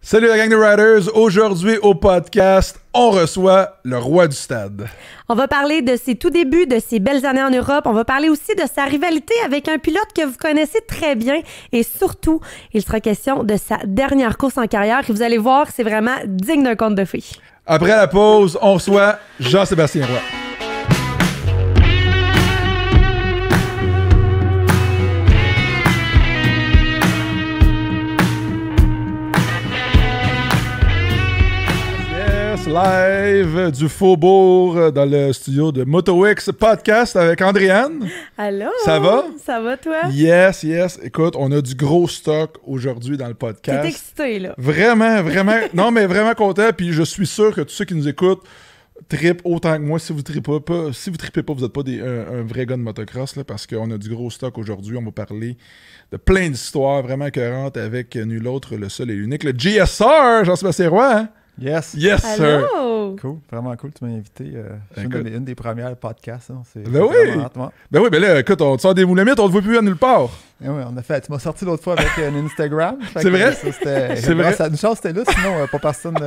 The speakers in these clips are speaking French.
Salut la gang de Riders! Aujourd'hui au podcast, on reçoit le roi du stade. On va parler de ses tout débuts, de ses belles années en Europe. On va parler aussi de sa rivalité avec un pilote que vous connaissez très bien. Et surtout, il sera question de sa dernière course en carrière. Et vous allez voir, c'est vraiment digne d'un conte de fées. Après la pause, on reçoit Jean-Sébastien Roy. Live du Faubourg dans le studio de MotoX Podcast avec Andréane. Allô? Ça va? Ça va, toi? Yes. Écoute, on a du gros stock aujourd'hui dans le podcast. T'es excité, là. Vraiment. Non, mais vraiment content. Puis je suis sûr que tous ceux qui nous écoutent trippent autant que moi. Si vous trippez pas, vous n'êtes pas un vrai gars de motocross, là, parce qu'on a du gros stock aujourd'hui. On va parler de plein d'histoires vraiment écœurantes avec nul autre, le seul et l'unique, le GSR, Jean-Sébastien Roy, hein? Yes, sir. Cool, vraiment cool, tu m'as invité. C'est une des premières podcasts. Hein. Ben oui, ben là, écoute, on te sort des moules limites, on te voit plus à nulle part. Oui, en effet, tu m'as sorti l'autre fois avec un Instagram. C'est vrai? C'est vrai. Une chance, c'était là, sinon pas personne, tout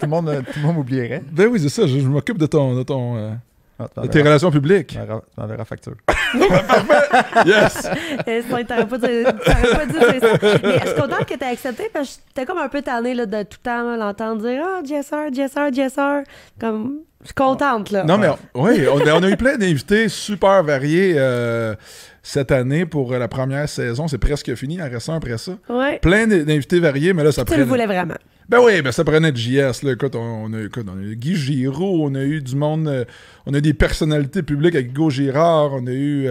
le monde m'oublierait. Ben oui, c'est ça, je m'occupe de tes relations publiques. Dans la facture. Yes! T'aurais pas dit ça. Mais je suis contente que tu aies accepté parce que j'étais comme un peu tannée là, de tout le temps l'entendre dire « Ah, GSR. » Comme, je suis contente, là. Non, mais oui, on a eu plein d'invités super variés cette année pour la première saison. C'est presque fini, il en reste un après ça. Ouais. Plein d'invités variés, mais là, ça Tu le voulais vraiment. Ben oui, ça prenait de JS. Là. Écoute, on a eu Guy Giroux, on a eu du monde, on a eu des personnalités publiques avec Hugo Girard, on a eu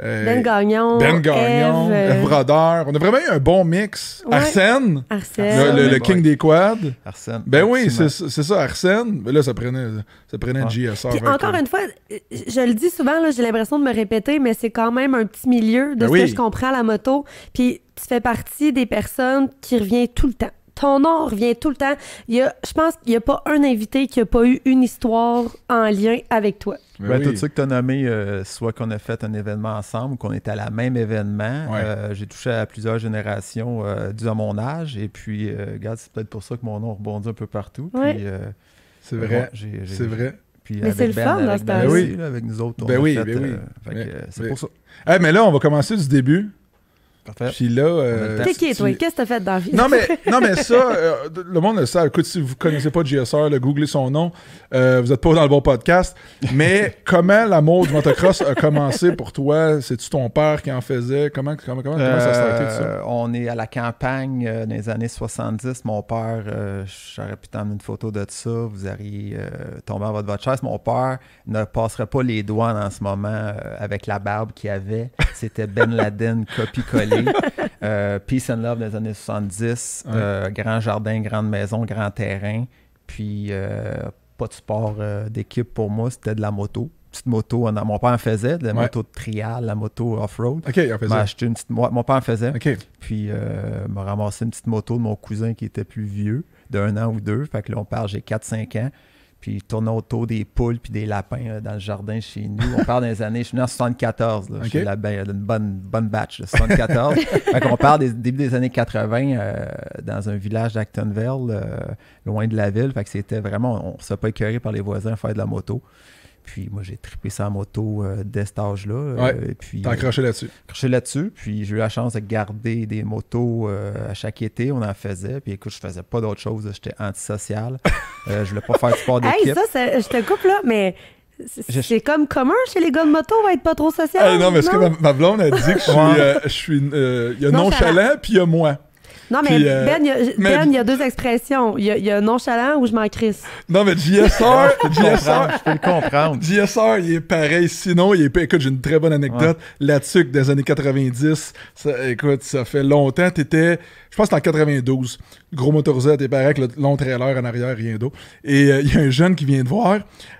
Ben Gagnon, Eve Brodeur. On a vraiment eu un bon mix. Ouais. Arsène, le king des quads. Arsène. Ben oui, c'est ça, Arsène. Mais là, ça prenait de JSR. Puis encore une fois, je le dis souvent, là, j'ai l'impression de me répéter, mais c'est quand même un petit milieu de ce que je comprends à la moto. Puis tu fais partie des personnes qui revient tout le temps. Ton nom revient tout le temps. Je pense qu'il n'y a pas un invité qui n'a pas eu une histoire en lien avec toi. Ben, tout ça que tu as nommé, soit qu'on a fait un événement ensemble ou qu'on était à la même événement. Ouais. J'ai touché à plusieurs générations dû à mon âge. Et puis, regarde, c'est peut-être pour ça que mon nom rebondit un peu partout. Ouais. Puis, c'est vrai. C'est vrai. Puis mais c'est le fun dans ce temps-là. Avec nous autres, on a fait, c'est pour ça. Hey, mais là, on va commencer du début. Parfait. Puis là, t'es qui, toi? Qu'est-ce que t'as fait dans la vie? Non, mais ça, le monde le sait. Écoute, si vous connaissez pas GSR, googlez son nom. Vous êtes pas dans le bon podcast. Mais comment l'amour du motocross a commencé pour toi? C'est-tu ton père qui en faisait? Comment ça a starté tout ça? On est à la campagne dans les années 70. Mon père, j'aurais pu t'emmener une photo de ça. Vous auriez tombé en votre chaise. Mon père ne passerait pas les douanes en ce moment avec la barbe qu'il avait. C'était Ben Laden copie-collé. Peace and Love dans les années 70, grand jardin, grande maison, grand terrain, puis pas de sport d'équipe pour moi, c'était de la moto. Petite moto, mon père en faisait, de la moto de trial, la moto off-road. OK, il en faisait. M'a acheté une petite mon père en faisait. OK. Puis m'a ramassé une petite moto de mon cousin qui était plus vieux, d'1 an ou 2. Fait que là, on parle, j'ai 4-5 ans. Puis tournait autour des poules puis des lapins dans le jardin chez nous. On parle des années... Je suis né en 74. Là. Okay. Une bonne batch de 74. Fait qu'on parle des début des années 80 dans un village d'Actonville, loin de la ville. Fait que c'était vraiment... On ne s'est pas écœuré par les voisins à faire de la moto. Puis moi, j'ai trippé sa moto dès cet âge-là. T'as accroché là-dessus. Puis j'ai eu la chance de garder des motos à chaque été. On en faisait. Puis écoute, je faisais pas d'autre chose. J'étais antisocial. Je voulais pas faire de sport d'équipe. Hey, je te coupe là, mais c'est comme commun chez les gars de moto, va être pas trop social. Hey, non, mais ce que ma blonde a dit que je suis il y a nonchalant, puis il y a moi. Non, mais Ben, il y a deux expressions. Il y a nonchalant ou je m'en crisse. Non, mais JSR, je peux le comprendre. JSR, il est pareil. Sinon, écoute, j'ai une très bonne anecdote là-dessus des années 90. Écoute, ça fait longtemps. Je pense que c'était en 92. Gros motorisé, t'es pareil avec le long trailer en arrière, rien d'autre. Et il y a un jeune qui vient te voir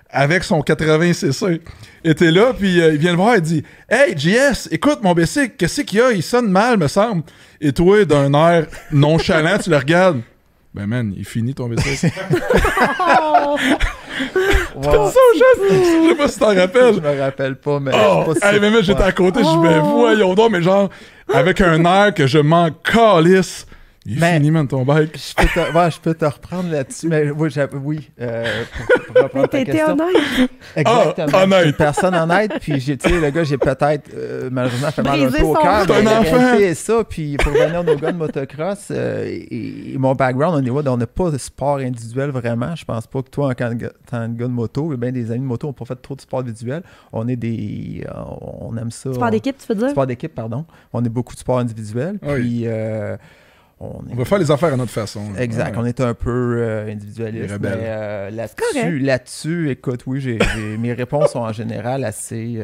avec son 80cc. Et t'es là, puis il vient le voir et dit « Hey, JS, écoute, mon BC, qu'est-ce qu'il y a? Il sonne mal, me semble. » Et toi, d'un air nonchalant, tu le regardes. Ben man, il finit ton BC. Wow. Ça, je sais pas si t'en rappelles. Je me rappelle pas, mais mais j'étais à côté, je dis, ben voyons donc, mais genre, avec un air que je m'en calisse. Il est fini, man, ton bike. Je peux te reprendre là-dessus, mais oui, pour reprendre ta question. Honnête. Exactement. Honnête. Je suis une personne honnête, puis le gars, j'ai peut-être, malheureusement, fait mal un Brisé peu au son cœur. rêve. Mais T'es un la enfant. réalité est ça, puis pour revenir aux gars de motocross, et mon background, on n'a pas de sport individuel vraiment. Je pense pas que toi, en tant que gars de moto, et bien des amis de moto, n'ont pas fait trop de sport individuel. On aime ça. Sport d'équipe, tu veux dire? Sport d'équipe, pardon. On est beaucoup de sport individuel, Oui. puis... On va faire les affaires à notre façon. Exact, Ouais. on est un peu individualiste. Les rebelles. Mais là-dessus, écoute, oui, mes réponses sont en général assez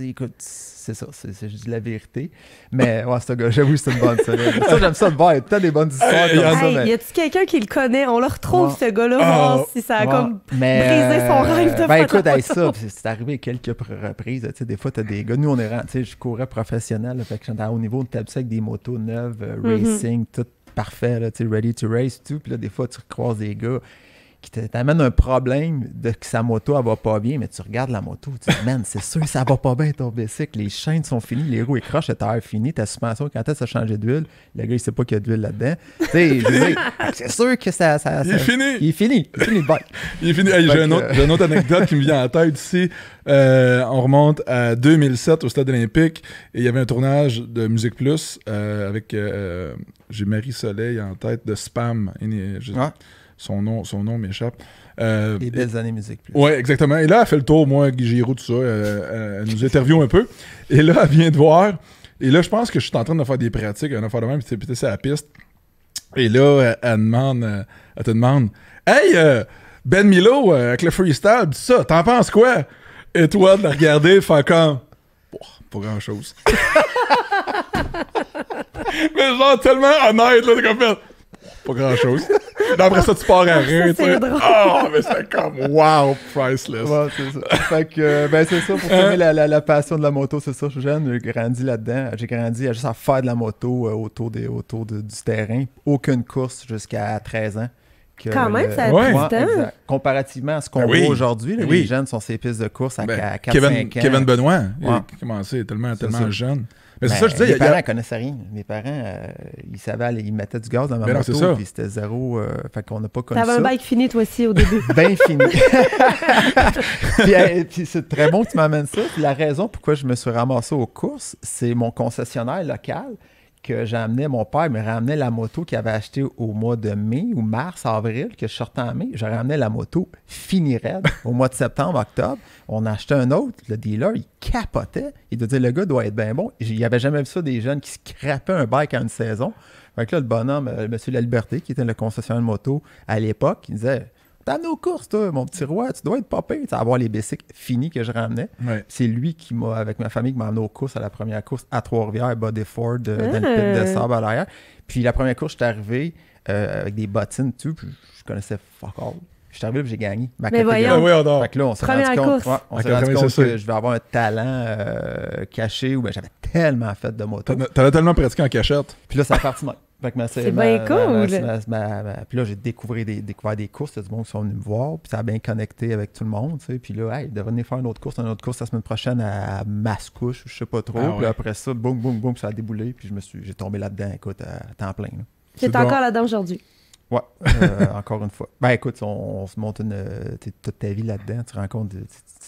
écoute, c'est ça, je dis la vérité. Mais ouais, ce gars, j'avoue, c'est une bonne solide. Ça, j'aime ça de voir, il y a peut-être des bonnes histoires comme ça. Hey, y a-tu quelqu'un qui le connaît? On le retrouve, ce gars-là, voir si ça a comme brisé son rêve de faire écoute, la ça, moto. c'est arrivé quelques reprises. Tu sais, des fois, t'as des gars. Nous, on est, tu sais, je courais professionnel, là, fait que j'étais à haut niveau, on était habitué avec des motos neuves, racing, tout parfait, là, tu sais, ready to race, tout. Puis là, des fois, tu croises des gars qui t'amènent un problème de que sa moto, elle va pas bien, mais tu regardes la moto, tu te dis, man, c'est sûr, ça va pas bien ton bicycle, les chaînes sont finies, les roues écrochent, le tire fini, ta suspension, quand est-ce que ça a changé d'huile, le gars, il sait pas qu'il y a d'huile là-dedans. Tu sais, je veux dire, c'est sûr que ça Il est fini! Il est fini le bike. Il est fini. Hey, j'ai une autre anecdote qui me vient en tête ici. On remonte à 2007 au Stade olympique et il y avait un tournage de Musique Plus avec j'ai Marie Soleil en tête de Spam. Son nom m'échappe. Les belles années Musique Plus. Oui, exactement. Et là, elle fait le tour, moi, Guy Giroux, tout ça. Elle nous interviewe un peu. Et là, elle vient de voir. Et là, je pense que je suis en train de faire des pratiques, un affaire de même, puis c'est à la piste. Et là, elle te demande Hey, Ben Milo, avec le freestyle, dis ça, t'en penses quoi? Et toi, de la regarder, faire comme pas grand-chose. Mais genre, tellement honnête, là, t'es comme fait. Pas grand-chose. Après ça, tu pars à rire, tu sais. Oh, mais c'est comme wow, priceless. Ouais, c'est ça. Fait que, c'est ça, pour trouver la passion de la moto, c'est ça. Je suis jeune, j'ai grandi là-dedans. J'ai grandi à juste à faire de la moto autour du terrain. Aucune course jusqu'à 13 ans. Quand même, ça a pris du temps. Comparativement à ce qu'on voit aujourd'hui, les jeunes sont ces pistes de course à 4-5 ans. Kevin Benoît, il a commencé tellement jeune. Mais c'est ça, je disais. Mes parents connaissaient rien. Mes parents, ils savaient, ils mettaient du gaz dans ma moto, puis c'était zéro. Fait qu'on n'a pas connu ça. T'avais un bike fini, toi aussi, au début. Bien fini. puis c'est très bon que tu m'amènes ça. Puis la raison pourquoi je me suis ramassé aux courses, c'est mon concessionnaire local que j'amenais, mon père me ramenait la moto qu'il avait achetée au mois de mai ou mars, avril, que je sortais en mai. Je ramenais la moto finie raide au mois de septembre, octobre. On a acheté un autre. Le dealer, il capotait. Il doit dire, le gars doit être bien bon. Il n'y avait jamais vu ça, des jeunes qui scrapaient un bike en une saison. Fait que là, le bonhomme, M. La Liberté, qui était le concessionnaire de moto à l'époque, il disait... T'as nos courses, toi, mon petit roi, tu dois être popé. Tu vas avoir les bicycles finis que je ramenais. Ouais. C'est lui qui m'a, avec ma famille, qui m'a amené aux courses à la première course à Trois-Rivières, Bodyford, dans le pit de sable à l'arrière. Puis la première course, je suis arrivé avec des bottines, tout, puis je connaissais fuck all. Je suis arrivé et j'ai gagné. Mais voyons. Fait que là, on s'est rendu compte, que je vais avoir un talent caché où j'avais tellement fait de moto. T'avais tellement pratiqué en cachette. Puis là, ça a parti de même. C'est bien cool. Puis là, j'ai découvert des courses. Il y a du monde qui sont venus me voir. Puis ça a bien connecté avec tout le monde. T'sais. Puis là, il devait venir faire une autre course la semaine prochaine à Mascouche, je sais pas trop. Puis après ça, boum, boum, boum, ça a déboulé. Puis j'ai tombé là-dedans, écoute, à temps plein. Là. C'est encore là-dedans aujourd'hui. Ouais, encore une fois. Écoute, on se monte toute ta vie là-dedans. Tu rencontres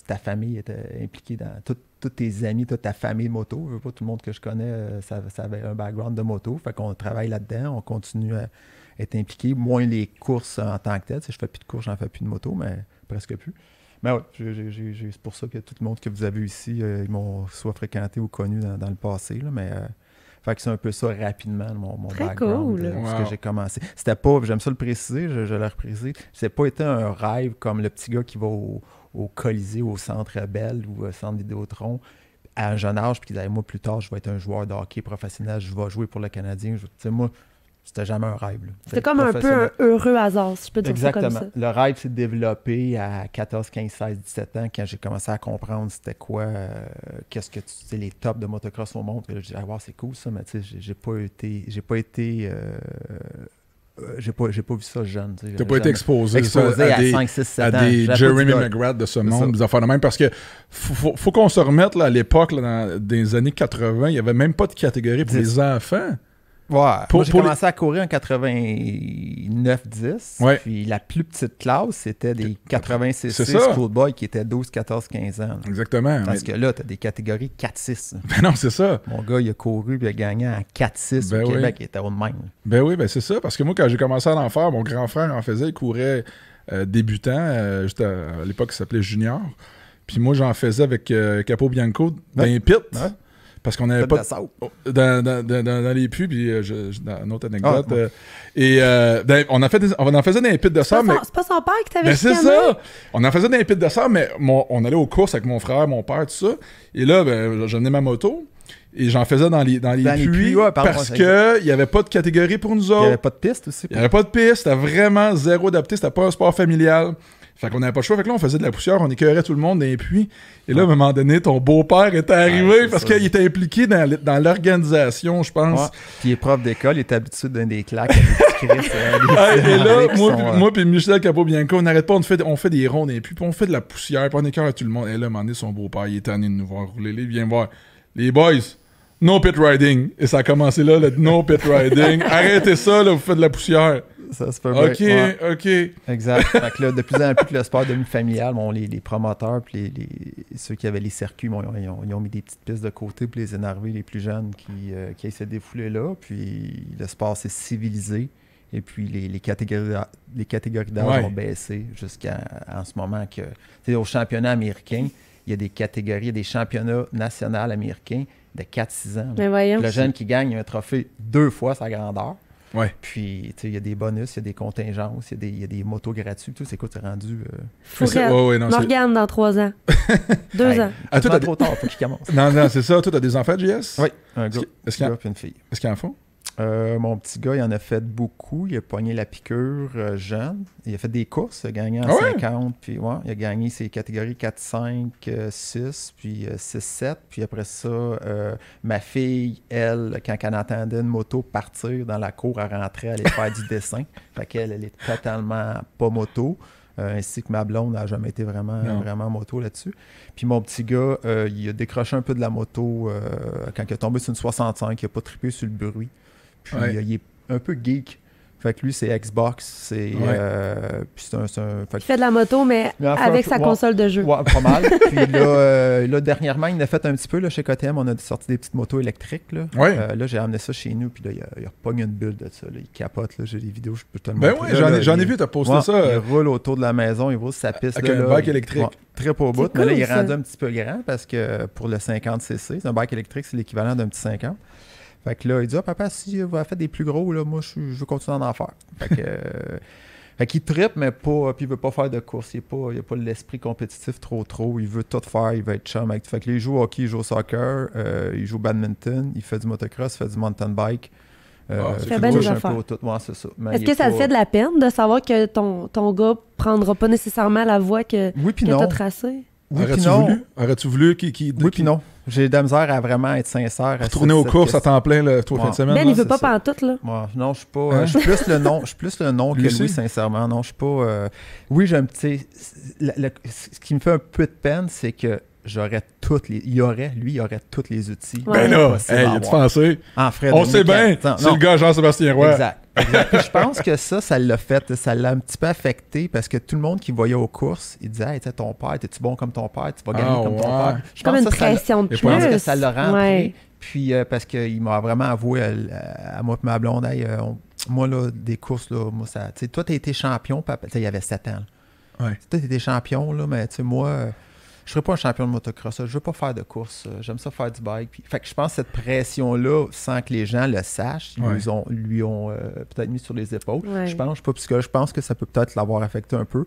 ta famille était impliquée dans tous tes amis, toute ta famille de moto. Pas tout le monde que je connais, ça avait un background de moto. Fait qu'on travaille là-dedans, on continue à être impliqué. Moins les courses en tant que tel. Je fais plus de courses, j'en fais plus de moto, mais presque plus. Mais ouais, c'est pour ça que tout le monde que vous avez ici, ils m'ont soit fréquenté ou connu dans le passé. Là, mais fait que c'est un peu ça rapidement, mon background, cool. Ce que j'ai commencé. C'était pas, j'aime ça le préciser, je l'ai reprécisé, c'est pas été un rêve comme le petit gars qui va au Colisée, au Centre Bell ou au Centre Vidéotron à un jeune âge, puis qui disait, moi, plus tard, je vais être un joueur de hockey professionnel, je vais jouer pour le Canadien. Tu sais, moi, c'était jamais un rêve. C'était comme un peu un heureux hasard, si je peux dire ça comme ça. Exactement. Le rêve s'est développé à 14, 15, 16, 17 ans, quand j'ai commencé à comprendre c'était quoi, qu'est-ce que les tops de motocross au monde. J'ai dit, wow, c'est cool ça, mais tu sais, j'ai pas vu ça jeune. T'as pas été exposé à 5, 6, 7 ans. À des Jeremy McGrath de ce monde, des affaires de même, parce que faut qu'on se remette là, à l'époque, dans les années 80, il n'y avait même pas de catégorie pour les enfants. Moi, j'ai commencé à courir en 89-10. Ouais. Puis la plus petite classe, c'était des 86 schoolboy qui étaient 12, 14, 15 ans. Là. Exactement. Parce que là, tu as des catégories 4-6. Ben non, c'est ça. Mon gars, il a couru et il a gagné en 4-6 au Québec. Il était au même. Ben oui, ben c'est ça. Parce que moi, quand j'ai commencé à en faire, mon grand frère en faisait. Il courait débutant. Juste à l'époque, il s'appelait Junior. Puis moi, j'en faisais avec Capo Bianco dans les pits. Ouais. Parce qu'on n'avait pas dans les puits, puis dans une autre anecdote. On en faisait dans les pits de sable. C'est pas son père qui t'avait c'est ça! On en faisait dans les pits de sable, mais on allait aux courses avec mon frère, mon père, tout ça. Et là, j'amenais ma moto. Et j'en faisais dans les puits parce qu'il n'y avait pas de catégorie pour nous autres. Il n'y avait pas de piste aussi. Il n'y avait pas de piste. C'était vraiment zéro adapté. C'était pas un sport familial. Fait qu'on n'avait pas le choix. Fait que là, on faisait de la poussière, on écœurait tout le monde dans les puits. Et là, à un moment donné, ton beau-père était arrivé parce qu'il était impliqué dans l'organisation, je pense. Ouais. Puis il est prof d'école, il est habitué de donner des claques avec des Chris. Et là, moi puis Michel Capobianco, on n'arrête pas, on fait des ronds dans les puits, puis on fait de la poussière, puis on écœure tout le monde. Et là, à un moment donné, son beau-père, il est tanné de nous voir rouler. Il vient voir. Les boys, no pit riding. Et ça a commencé là, le no pit riding. Arrêtez ça, là, vous faites de la poussière. Ça se peut bien. OK. Exact. Fait que là, de plus en plus que le sport devenu familial, les promoteurs puis ceux qui avaient les circuits, ils ont mis des petites pistes de côté pour les énerver, les plus jeunes qui essaient de défouler là. Puis le sport s'est civilisé. Et puis les catégories d'âge ont baissé jusqu'à en ce moment que... Au championnat américain, il y a des catégories, il y a des championnats nationaux américains de 4-6 ans. Mais voyons. Le jeune qui gagne un trophée 2 fois sa grandeur. Ouais. Puis, il y a des bonus, il y a des contingences, il y a des motos gratuites. Tout, c'est quoi, t'es rendu... Morgane dans 3 ans. 2 ans. C'est trop tard, faut qu'il commence. Non, c'est ça. Toi, t'as des enfants, JS? Oui, un gars et une fille. Est-ce qu'il en faut? Mon petit gars, il en a fait beaucoup. Il a pogné la piqûre jeune. Il a fait des courses, il a gagné en 50. Puis il a gagné ses catégories 4, 5, 6, puis 6, 7. Puis après ça, ma fille, elle, quand elle entendait une moto partir dans la cour, elle rentrait, elle allait faire du dessin. Fait qu'elle, elle est totalement pas moto. Ainsi que ma blonde n'a jamais été vraiment moto là-dessus. Puis mon petit gars, il a décroché un peu de la moto quand il est tombé sur une 65, il n'a pas trippé sur le bruit. Puis il est un peu geek. Fait que lui, c'est Xbox. Puis c'est un il fait de la moto, mais avec sa console de jeu. Ouais, pas mal. Puis là, dernièrement, il en a fait un petit peu là, chez KTM. On a sorti des petites motos électriques. Là, là j'ai amené ça chez nous. Puis là, il repogné une bulle de ça. Là. Il capote. Là. J'ai des vidéos, je peux te le montrer. Ben oui, j'en ai vu, t'as posté ça. Il roule autour de la maison, il roule sa piste. Avec un bike électrique. Très pas au bout. Mais là, il est rendu un petit peu grand parce que pour le 50cc, c'est un bike électrique, c'est l'équivalent d'un petit 50. Fait que là, il dit papa, si vous avez fait des plus gros, là, moi, je veux continuer à en faire. Fait qu'il trippe, mais pas. Puis il veut pas faire de course. Il n'a pas l'esprit compétitif trop. Il veut tout faire. Il veut être chum. Fait que là, il joue au hockey, il joue au soccer, il joue au badminton, il fait du motocross, il fait du mountain bike. fait belle des affaires. C'est ça. Est-ce que ça te fait de la peine de savoir que ton gars prendra pas nécessairement la voie que tu as tracée? Oui, puis non. Aurais-tu voulu Oui, puis non. J'ai de la misère à vraiment être sincère. Retourner aux courses à temps plein le fin de semaine. Ben, il veut pas pantoute, là. Non, je suis pas. Je suis plus le nom. Je suis plus le nom que lui, sincèrement. Non, je suis pas. Oui, j'aime. Tu sais, ce qui me fait un peu de peine, c'est que j'aurais toutes les. Il aurait tous les outils. Ben là, as-tu pensé? On sait bien. C'est le gars Jean-Sébastien Roy. Exact. Puis je pense que ça l'a fait, ça l'a un petit peu affecté parce que tout le monde qui voyait aux courses, il disait hey, ton père, t'es-tu bon comme ton père, tu vas gagner comme ton père. Je pense une pression de plus. Je pense que ça l'a rentré. Puis parce qu'il m'a vraiment avoué à moi et ma blonde, hey, moi là, des courses, là, moi ça. Tu sais, toi, t'as été champion, papa. Tu sais, il y avait 7 ans. Toi, t'as été champion, là, mais tu sais, moi. Je ne serais pas un champion de motocross. Je ne veux pas faire de course. J'aime ça faire du bike. Puis, fait que je pense que cette pression-là, sans que les gens le sachent, ils lui ont peut-être mis sur les épaules. Je pense, je suis pas psychologue. Je pense que ça peut peut-être l'avoir affecté un peu.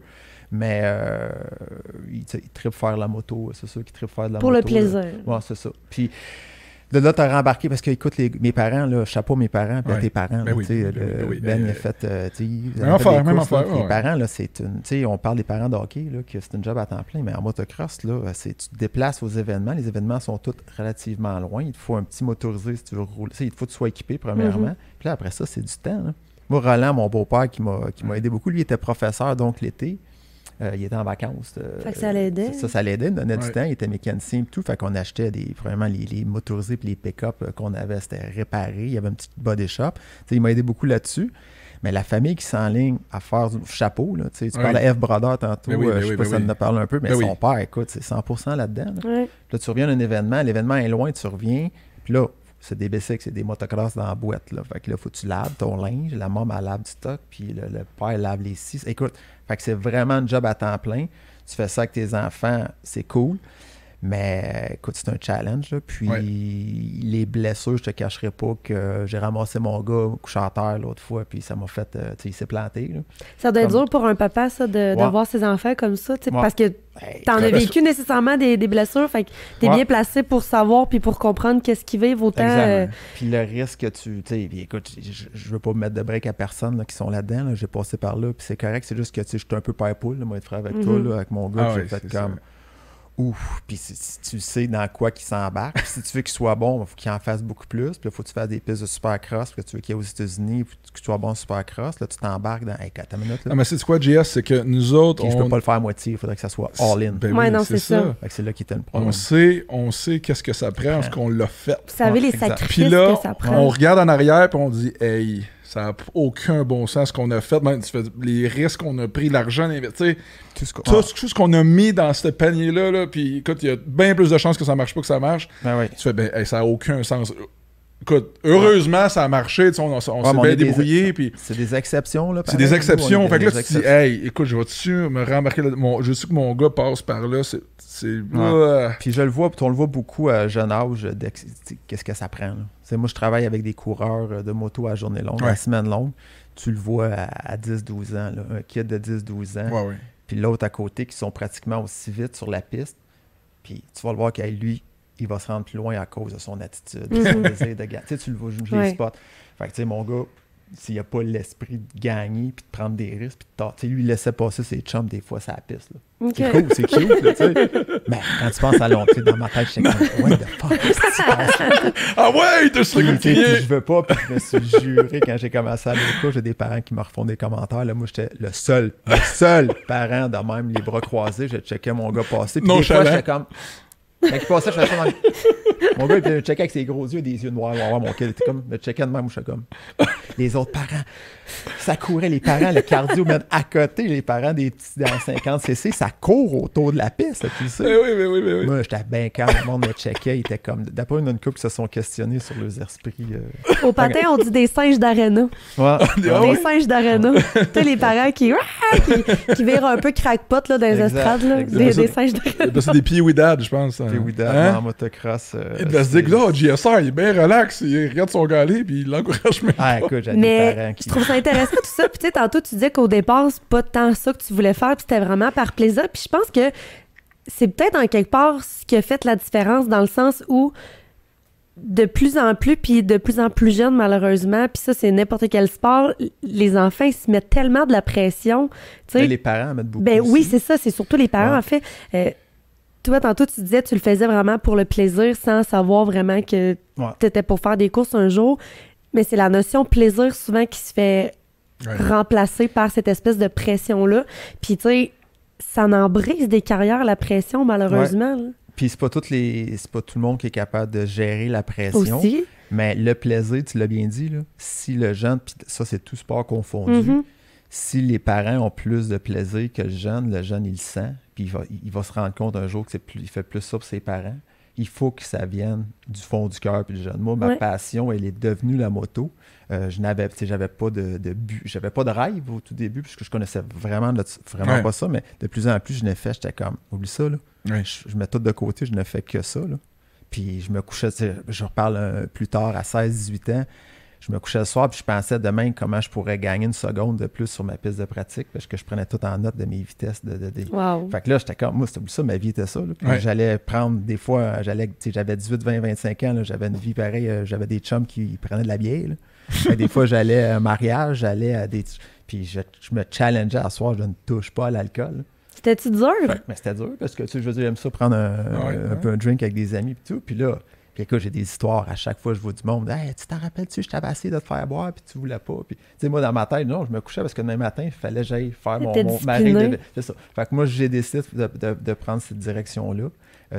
Mais il trippe faire la moto. C'est sûr qu'il trippe faire de la moto. Pour le plaisir. Oui, c'est ça. Puis de là, tu as rembarqué parce que, écoute, mes parents, là, chapeau mes parents, puis tes parents. Ben il a fait. Même affaire. Les parents, là, c'est une. Tu sais, on parle des parents de hockey, là, que c'est une job à temps plein, mais en motocross, là, tu te déplaces aux événements. Les événements sont tous relativement loin. Il te faut un petit motorisé si tu veux rouler. Il faut que tu sois équipé, premièrement. Puis là, après ça, c'est du temps. Là. Moi, Roland, mon beau-père, qui m'a aidé beaucoup, lui, était professeur, donc l'été. il était en vacances. Fait que ça l'aidait. Ça l'aidait, il donnait du temps, il était mécanicien et tout. Fait qu'on achetait vraiment les motorisés puis les pick-up qu'on avait, c'était réparé. Il y avait une petite body shop. T'sais, il m'a aidé beaucoup là-dessus. Mais la famille qui s'enligne à faire du chapeau, là, tu parlais à F. Brother tantôt, je sais pas si ça en a parlé un peu, mais son père, écoute, c'est 100% là-dedans. Là. Là, tu reviens d'un événement, l'événement est loin, tu reviens, puis là, c'est des bicycles, c'est des motocross dans la boîte. Là. Fait que là, faut que tu laves ton linge, la maman elle lave du stock, puis le père lave les scies. Écoute, fait que c'est vraiment un job à temps plein. Tu fais ça avec tes enfants, c'est cool. Mais écoute, c'est un challenge. Là. Puis les blessures, je te cacherai pas que j'ai ramassé mon gars couché à terre l'autre fois, puis ça m'a fait, tu sais, il s'est planté. Là. Ça doit être dur pour un papa, ça, de voir ses enfants comme ça, parce que t'en as vécu nécessairement des blessures, fait que t'es bien placé pour savoir puis pour comprendre qu'est-ce qu'ils vivent autant. Puis le risque que tu sais, écoute, je veux pas me mettre de break à personne là, qui sont là-dedans, là. J'ai passé par là, puis c'est correct, c'est juste que tu sais, je suis un peu père-poule, moi, être frère avec toi, là, avec mon gars, j'ai fait comme... Ouf, puis si tu sais dans quoi qu'il s'embarque, si tu veux qu'il soit bon, il faut qu'il en fasse beaucoup plus, puis il faut que tu fasses des pistes de supercross, puis tu veux qu'il y ait aux États-Unis, puis que tu sois bon en supercross, là tu t'embarques dans 4 minutes. Là. Non, mais c'est quoi, JS, c'est que nous autres, je peux pas le faire à moitié, il faudrait que ça soit all-in. Ben oui, non, c'est ça. Fait que c'est là qu'il était le problème. On sait qu'est-ce que ça prend, parce qu'on l'a fait. Vous savez les sacrifices là, que ça prend. On regarde en arrière, puis on dit, hey, ça n'a aucun bon sens ce qu'on a fait, même les risques qu'on a pris, l'argent investi, tout ce qu'on a mis dans ce panier-là, là, puis écoute, il y a bien plus de chances que ça marche pas que ça marche. Tu fais, ça n'a aucun sens. Écoute, heureusement, ça a marché, on s'est bien débrouillé. C'est des exceptions, là. C'est des exceptions. Fait que là, tu te dis, hey, écoute, je vais-tu me rembarquer je sais que mon gars passe par là, Puis je le vois, on le voit beaucoup à jeune âge, qu'est-ce que ça prend, là. Moi, je travaille avec des coureurs de moto à journée longue, à semaine longue. Tu le vois à 10-12 ans, là, un kid de 10-12 ans. Puis l'autre à côté qui sont pratiquement aussi vite sur la piste. Puis tu vas le voir lui, il va se rendre plus loin à cause de son attitude, de son désir de gagner. Tu le vois, je les spot. Fait que tu sais, mon gars, s'il n'a pas l'esprit de gagner puis de prendre des risques, puis de lui, il laissait passer ses chums des fois sur la piste. Là. C'est cool, c'est cute, là, tu sais. Mais quand tu penses à long, dans ma tête, je suis comme, what the fuck, qu'est-ce que tu penses? Ah ouais, t'as ce que je veux pas, puis je me suis juré quand j'ai commencé à aller au cours, j'ai des parents qui me refont des commentaires. Là, moi, j'étais le seul parent de même, les bras croisés. Je checkais mon gars passer, puis des fois, j'étais comme... Quand il passait, je faisais ça dans mon gars, il me checkait avec ses gros yeux, des yeux noirs. Mon kid était comme, me checkait de même, je suis comme. Les autres parents, ça courait, les parents, le cardio, même à côté, les parents des petits dans 50cc, ça court autour de la piste, tu sais. Oui. Moi, j'étais bien calme, le monde me checkait, il était comme. D'après une couple qui se sont questionnés sur leurs esprits. Au patin, on dit des singes d'aréna. Des singes d'aréna. Tu sais, les parents qui virent un peu crackpot là, dans les estrades, là. Des singes d'aréna. C'est des pieds dad, je pense. En motocross. Il va se dire que là, JSR, il est bien relax, il regarde son gars aller, puis il l'encourage même. Écoute, j'ai des parents qui... Je trouve ça intéressant tout ça. Puis tu sais, tantôt, tu disais qu'au départ, c'est pas tant ça que tu voulais faire, puis c'était vraiment par plaisir. Puis je pense que c'est peut-être en quelque part ce qui a fait la différence, dans le sens où de plus en plus, puis de plus en plus jeunes, malheureusement, puis ça, c'est n'importe quel sport, les enfants, ils se mettent tellement de la pression. Les parents mettent beaucoup. Oui, c'est ça, c'est surtout les parents, en fait. Toi, tantôt, tu disais que tu le faisais vraiment pour le plaisir sans savoir vraiment que tu étais pour faire des courses un jour. Mais c'est la notion plaisir souvent qui se fait remplacer par cette espèce de pression-là. Puis, tu sais, ça en brise des carrières, la pression, malheureusement. Puis, c'est pas tout le monde qui est capable de gérer la pression. Aussi. Mais le plaisir, tu l'as bien dit, là, si le jeune, puis ça, c'est tout sport confondu, si les parents ont plus de plaisir que le jeune, il le sent. Puis il va se rendre compte un jour qu'il fait plus ça pour ses parents. Il faut que ça vienne du fond du cœur puis du jeune. Moi, ma passion, elle est devenue la moto. J'avais pas de but, j'avais pas de rêve au tout début, puisque je connaissais vraiment pas ça, mais de plus en plus, je l'ai fait, j'étais comme, oublie ça, là. Je mets tout de côté, je ne fais que ça, là. Puis je me couchais, je reparle plus tard, à 16-18 ans, je me couchais le soir, puis je pensais demain comment je pourrais gagner une seconde de plus sur ma piste de pratique, parce que je prenais tout en note de mes vitesses. Fait que là, j'étais comme, moi, c'était ça, ma vie était ça. Là. Puis j'allais prendre, des fois, j'avais 18, 20, 25 ans, là, j'avais une vie pareille, j'avais des chums qui prenaient de la bière. Là. Des fois, j'allais à un mariage, j'allais à des... Puis je me challengeais à soir, je ne touche pas à l'alcool. C'était-tu dur? Mais c'était dur, parce que, tu sais, je veux dire, j'aime ça prendre un peu un drink avec des amis, puis tout. Puis là, Puis écoute, j'ai des histoires à chaque fois, je vois du monde. Hey, tu t'en rappelles-tu, je t'avais essayé de te faire boire, puis tu voulais pas. Puis, tu sais, moi, dans ma tête, non, je me couchais parce que demain matin, il fallait que j'aille faire ma règle. C'est ça. Fait que moi, j'ai décidé de prendre cette direction-là.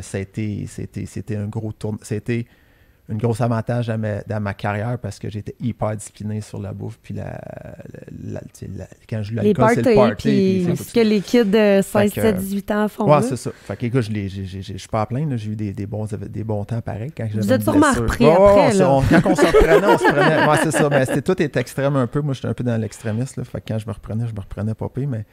C'était un gros tournoi. C'était un gros avantage dans ma carrière parce que j'étais hyper discipliné sur la bouffe. Puis quand je joue l'alcool, c'est le party. Puis ce que les kids de 16, 17, 18 ans font. Ouais, c'est ça. Fait que écoute, je suis pas à plaindre. J'ai eu des bons temps pareils. Vous êtes sûrement repris après. Quand on s'en reprenait, on se prenait. Ouais, c'est ça. Mais tout est extrême un peu. Moi, j'étais un peu dans l'extrémiste. Fait que quand je me reprenais pas pire. Mais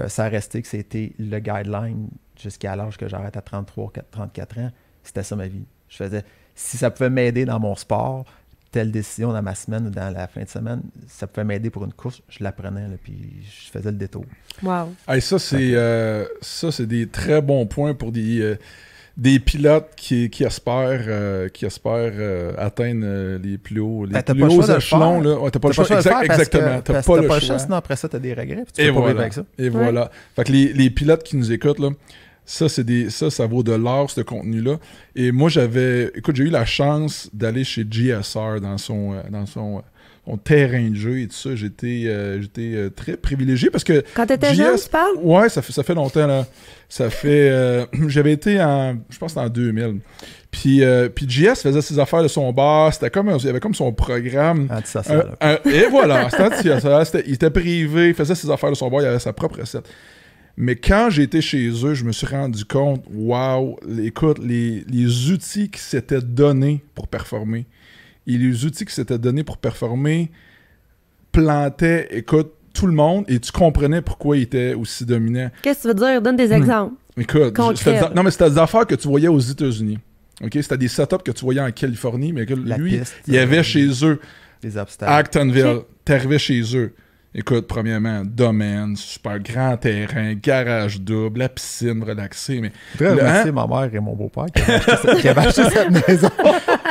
ça a resté que c'était le guideline jusqu'à l'âge que j'arrête à 33, 34 ans. C'était ça ma vie. Je faisais... Si ça pouvait m'aider dans mon sport, telle décision dans ma semaine ou dans la fin de semaine, ça pouvait m'aider pour une course, je la prenais, là, puis je faisais le détour. Wow. Hey, ça, c'est des très bons points pour des pilotes qui espèrent atteindre les plus hauts échelons. Là. Ouais, t'as pas le choix. Exactement. T'as pas le choix. Sinon, après ça, t'as des regrets. Puis tu peux pas vivre avec ça. Et voilà. Fait que les pilotes qui nous écoutent, là, ça vaut de l'or, ce contenu-là. Et moi, j'ai eu la chance d'aller chez GSR dans son terrain de jeu et tout ça. J'étais très privilégié parce que... Quand t'étais jeune, tu parles? Ouais, ça fait longtemps, là. Ça fait... j'avais été je pense que c'était en 2000. Puis GS faisait ses affaires de son bar. C'était comme... Il y avait comme son programme. Antisocial. Et voilà, c'était antisocial. Il était privé, il faisait ses affaires de son bar, il avait sa propre recette. Mais quand j'étais chez eux, je me suis rendu compte, wow, écoute, les outils qui s'étaient donnés pour performer, plantaient, écoute, tout le monde, et tu comprenais pourquoi ils étaient aussi dominants. Qu'est-ce que tu veux dire? Donne des exemples. Écoute, c'était des affaires que tu voyais aux États-Unis. Okay? C'était des setups que tu voyais en Californie, mais que lui, il y avait chez eux. Des obstacles. Actonville, t'arrivais chez eux. Écoute, premièrement, domaine, super grand terrain, garage double, la piscine relaxée. Mais je voudrais remercier ma mère et mon beau-père qui avaient acheté cette maison.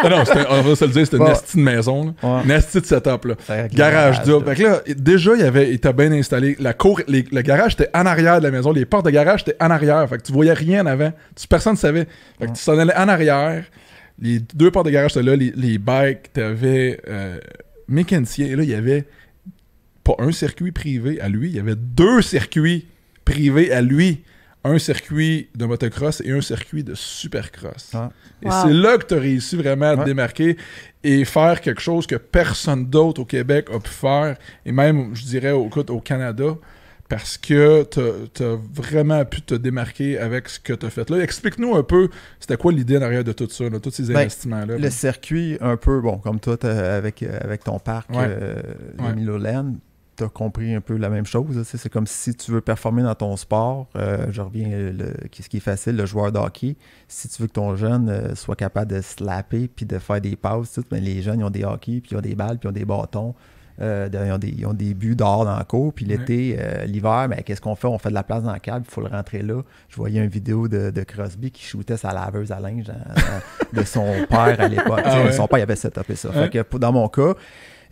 Non, on va se le dire, c'était une esti de maison. Là. Une esti de setup. Là. Garage double. Fait que là, déjà, il était bien installé. Le garage était en arrière de la maison. Les portes de garage étaient en arrière. Fait que tu voyais rien en avant. Personne ne savait. Fait que tu s'en allais en arrière. Les deux portes de garage étaient là. Les bikes, t'avais mécanicien. Et là, il y avait pas un circuit privé à lui, il y avait 2 circuits privés à lui. Un circuit de motocross et un circuit de supercross. Et c'est là que tu as réussi vraiment à te démarquer et faire quelque chose que personne d'autre au Québec a pu faire, et même, je dirais, au Canada, parce que tu as vraiment pu te démarquer avec ce que tu as fait là. Explique-nous un peu, c'était quoi l'idée derrière de tout ça, là, tous ces investissements-là? Le circuit, un peu, bon, comme toi, avec ton parc Miloland, tu as compris un peu la même chose. C'est comme si tu veux performer dans ton sport. Je reviens, ce qui est facile, le joueur de hockey. Si tu veux que ton jeune soit capable de slapper puis de faire des passes, ben, les jeunes, ils ont des hockey, puis ils ont des balles, puis ils ont des bâtons. Ils ont des buts dehors dans la cour. Puis l'été, l'hiver, ben, qu'est-ce qu'on fait? On fait de la place dans le câble, il faut le rentrer là. Je voyais une vidéo de Crosby qui shootait sa laveuse à linge de son père à l'époque. Son père, il avait setupé ça. Fait que dans mon cas,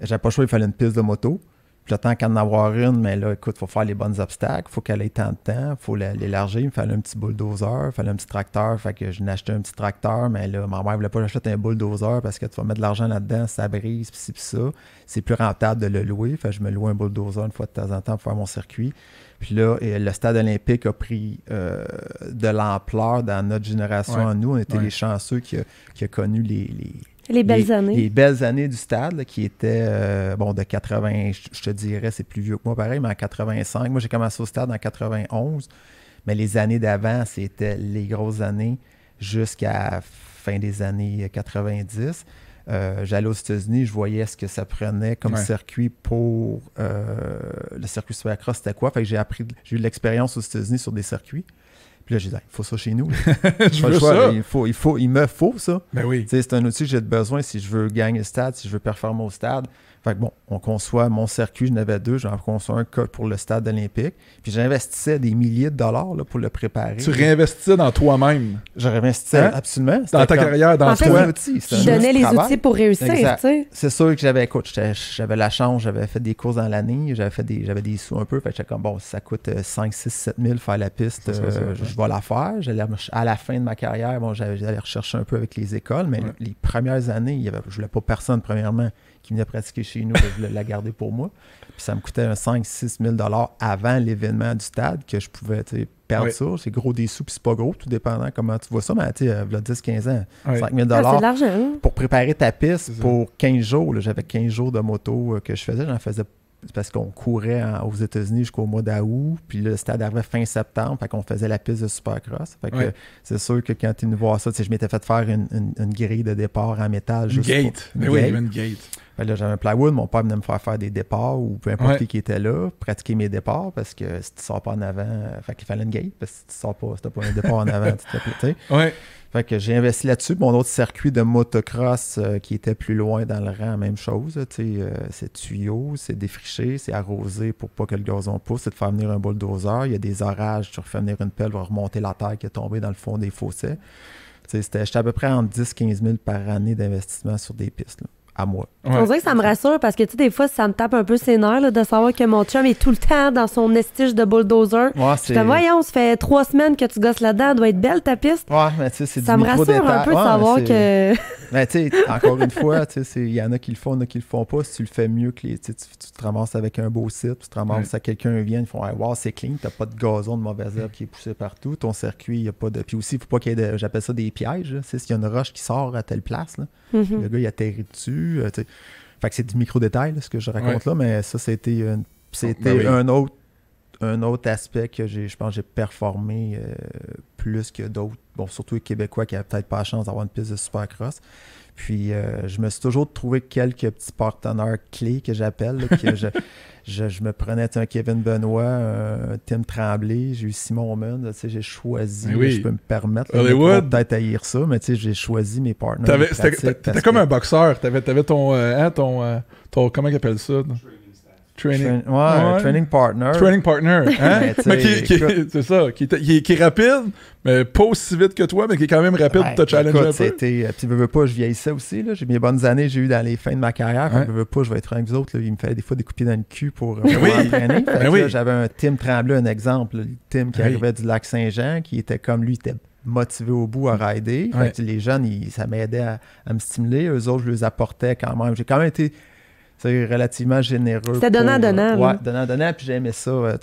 j'avais pas le choix, il fallait une piste de moto. Puis le temps qu'en avoir une, mais là, écoute, il faut faire les bonnes obstacles, il faut qu'elle ait tant de temps, il faut l'élargir, il me fallait un petit bulldozer, il fallait un petit tracteur, fait que je n'ai acheté un petit tracteur, mais là, ma mère voulait pas que j'achète un bulldozer parce que tu vas mettre de l'argent là-dedans, ça brise, puis ci, puis ça. C'est plus rentable de le louer, fait que je me loue un bulldozer une fois de temps en temps pour faire mon circuit. Puis là, le stade olympique a pris de l'ampleur dans notre génération à nous. On était les chanceux qui a connu les belles années. Les belles années du stade, là, qui étaient, de 80, je te dirais, c'est plus vieux que moi, pareil, mais en 85. Moi, j'ai commencé au stade en 91, mais les années d'avant, c'était les grosses années jusqu'à la fin des années 90. J'allais aux États-Unis, je voyais ce que ça prenait comme circuit pour le circuit Supercross, c'était quoi. Fait que j'ai eu de l'expérience aux États-Unis sur des circuits. Puis là, j'ai dit, il faut ça chez nous. Je veux ça. Il me faut ça. Ben oui. C'est un outil que j'ai besoin si je veux gagner le stade, si je veux performer au stade. Fait que bon, on conçoit mon circuit, j'en avais 2, j'en conçois un pour le stade olympique. Puis j'investissais des milliers de dollars là, pour le préparer. Tu réinvestissais dans toi-même. Je réinvestissais absolument. Dans ta carrière, dans toi. Tu donnais les outils pour réussir. C'est sûr que j'avais la chance, j'avais fait des courses dans l'année, j'avais des sous un peu. Fait que j'étais comme, bon, si ça coûte 5, 6, 7 000 faire la piste, je vais la faire. À la fin de ma carrière, bon, j'allais rechercher un peu avec les écoles, mais les premières années, je ne voulais pas personne, premièrement, qui venait pratiquer chez nous, je voulais la garder pour moi. Puis ça me coûtait un 5-6 000 $ avant l'événement du stade que je pouvais perdre ça. C'est gros des sous, puis c'est pas gros, tout dépendant comment tu vois ça. Mais il y a 10-15 ans, 5 000 $ c'est de l'argent, hein? Pour préparer ta piste pour 15 jours. Là, j'avais 15 jours de moto que je faisais. J'en faisais parce qu'on courait aux États-Unis jusqu'au mois d'août. Puis là, le stade arrivait fin septembre. Fait qu'on faisait la piste de Supercross. Fait que c'est sûr que quand tu es venu voir ça, je m'étais fait faire une grille de départ en métal. Une gate. Oui, une gate. Fait là, j'avais un plywood. Mon père venait me faire des départs ou peu importe qui était là, pratiquer mes départs parce que si tu sors pas en avant, fait qu'il fallait une gate parce que si tu sors pas, si t'as pas un départ en avant, tu te fais péter. Fait que j'ai investi là-dessus. Mon autre circuit de motocross qui était plus loin dans le rang, même chose. C'est tuyau, c'est défriché, c'est arrosé pour pas que le gazon pousse, c'est de faire venir un bulldozer. Il y a des orages, tu refais venir une pelle, va remonter la terre qui est tombée dans le fond des fossés. J'étais à peu près entre 10-15 000 par année d'investissement sur des pistes. Là. À moi. On dirait que ça me rassure parce que, tu sais, des fois, ça me tape un peu ses nerfs là, de savoir que mon chum est tout le temps dans son estige de bulldozer. Je suis comme, voyons, ça fait 3 semaines que tu gosses là-dedans, elle doit être belle ta piste. Ouais, mais tu sais, c'est ça me rassure un peu de savoir que. Mais tu sais, encore une fois, il y en a qui le font, il y en a qui le font pas. Si tu le fais mieux que tu te ramasses avec un beau site, tu te ramasses à quelqu'un vient, ils font, wow, c'est clean, t'as pas de gazon de mauvaise herbe qui est poussé partout. Ton circuit, il n'y a pas de. Puis aussi, il faut pas qu'il y ait j'appelle ça des pièges. S'il y a une roche qui sort à telle place, là, le gars, il atterrit dessus. Fait que c'est du micro-détail, ce que je raconte là, mais ça, c'était un autre aspect que je pense que j'ai performé plus que d'autres. Bon, surtout les Québécois qui n'avaient peut-être pas la chance d'avoir une piste de supercross. Puis, je me suis toujours trouvé quelques petits partenaires clés que j'appelle, là, que je me prenais un Kevin Benoit, un Tim Tremblay, j'ai eu Simon Munn, j'ai choisi, je peux me permettre, peut-être haïr ça, mais j'ai choisi mes partenaires. T'étais comme un boxeur, t'avais ton comment ils appellent ça? Training partner. Training partner, hein? Mais c'est ça, qui est rapide, mais pas aussi vite que toi, mais qui est quand même rapide pour te challenger un peu. Puis veux pas, je vieillissais aussi, là. J'ai mes bonnes années, j'ai eu dans les fins de ma carrière. Veux pas, je vais être avec vous autres, là. Il me fallait des fois des coups de pied dans le cul pour m'entraîner. J'avais un Tim Tremblay, un exemple. Tim qui arrivait du Lac-Saint-Jean, qui était comme lui, était motivé au bout à rider. Fait que les jeunes, ça m'aidait à me stimuler. Eux autres, je les apportais quand même. J'ai quand même été relativement généreux. C'était donnant-donnant. Ouais, donnant-donnant, puis j'aimais ça.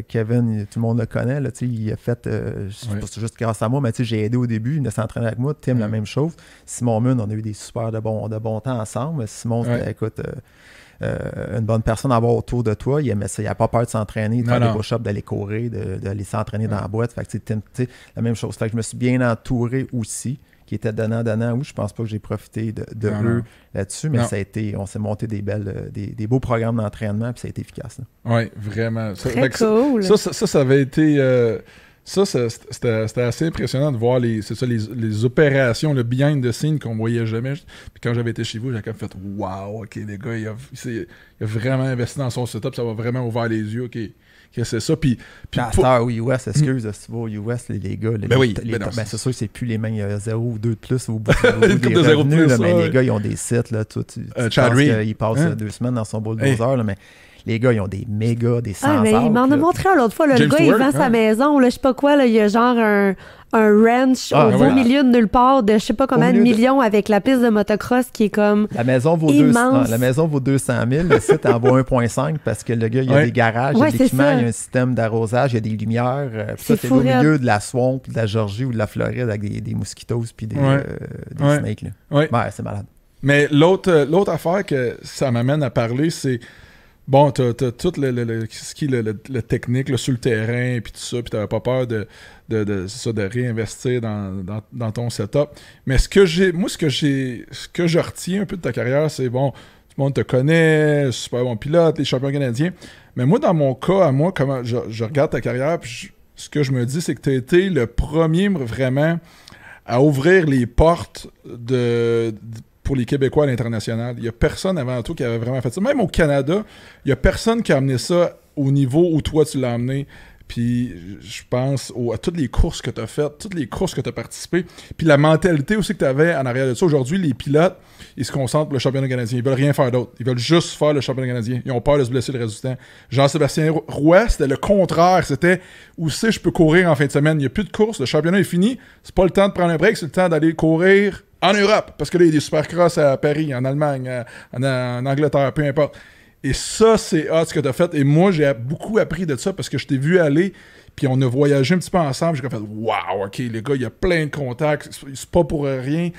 Kevin, tout le monde le connaît. Là, il a fait, c'est juste grâce à moi, mais j'ai aidé au début. Il s'entraîner avec moi. Tim, la même chose. Simon Munn, on a eu des super de bon temps ensemble. Simon, c'était, écoute, une bonne personne à avoir autour de toi. Il aimait ça. Il n'a pas peur de s'entraîner, de faire des push-ups, d'aller courir, d'aller s'entraîner dans la boîte. Fait que Tim, la même chose. Fait que je me suis bien entouré aussi. Qui était donnant. Oui, je pense pas que j'ai profité de eux là-dessus, mais ça a été, on s'est monté des beaux programmes d'entraînement, puis ça a été efficace. Oui, vraiment. Très cool. Ça avait été... c'était assez impressionnant de voir les opérations, le behind the scene qu'on voyait jamais. Puis quand j'avais été chez vous, j'ai quand même fait « Wow, OK, les gars, il a vraiment investi dans son setup, ça va vraiment ouvrir les yeux, OK. » c'est ça, puis au US, excuse, si tu vas au US, les gars, c'est sûr que c'est plus les mêmes, il y a 0 ou 2 de plus au bout des revenus, là, mais les gars, ils ont des sites, là, tu penses qu'ils passent 2 semaines dans son bulldozer, là, mais les gars, ils ont des méga, des 100 mais il m'en a montré un l'autre fois, là, le gars, il vend sa maison, là, je sais pas quoi, là, il y a genre un ranch au milieu de nulle part de je sais pas combien de millions avec la piste de motocross qui est comme la maison vaut immense. La maison vaut 200 000, le site en vaut 1,5 parce que le gars, il y a des garages, il y a de l'équipement, il y a un système d'arrosage, il y a des lumières. C'est au milieu de la swamp, de la Georgie ou de la Floride avec des mosquitos puis des snakes. Là. Ouais, c'est malade. Mais l'autre affaire que ça m'amène à parler, c'est bon, t'as tout le technique sur le terrain, puis tout ça, puis t'avais pas peur de réinvestir dans ton setup. Mais ce que je retiens un peu de ta carrière, c'est bon, tout le monde te connaît, super bon pilote, les champions canadiens. Mais moi, dans mon cas, comment je regarde ta carrière, puis ce que je me dis, c'est que t'as été le premier vraiment à ouvrir les portes pour les Québécois à l'international. Il n'y a personne avant tout qui avait vraiment fait ça. Même au Canada, il n'y a personne qui a amené ça au niveau où toi tu l'as amené. Puis je pense à toutes les courses que tu as faites, toutes les courses que tu as participé, puis la mentalité aussi que tu avais en arrière de ça. Aujourd'hui, les pilotes, ils se concentrent pour le championnat canadien. Ils veulent rien faire d'autre. Ils veulent juste faire le championnat canadien. Ils ont peur de se blesser le reste du temps. Jean-Sébastien Roy, c'était le contraire. C'était où c'est je peux courir en fin de semaine. Il n'y a plus de course. Le championnat est fini. C'est pas le temps de prendre un break. C'est le temps d'aller courir en Europe. Parce que là, il y a des supercross à Paris, en Allemagne, en Angleterre, peu importe. Et ça, c'est hot ce que tu as fait. Et moi, j'ai beaucoup appris de ça parce que je t'ai vu aller, puis on a voyagé un petit peu ensemble. J'ai fait « Wow, OK, les gars, il y a plein de contacts. C'est pas pour rien. »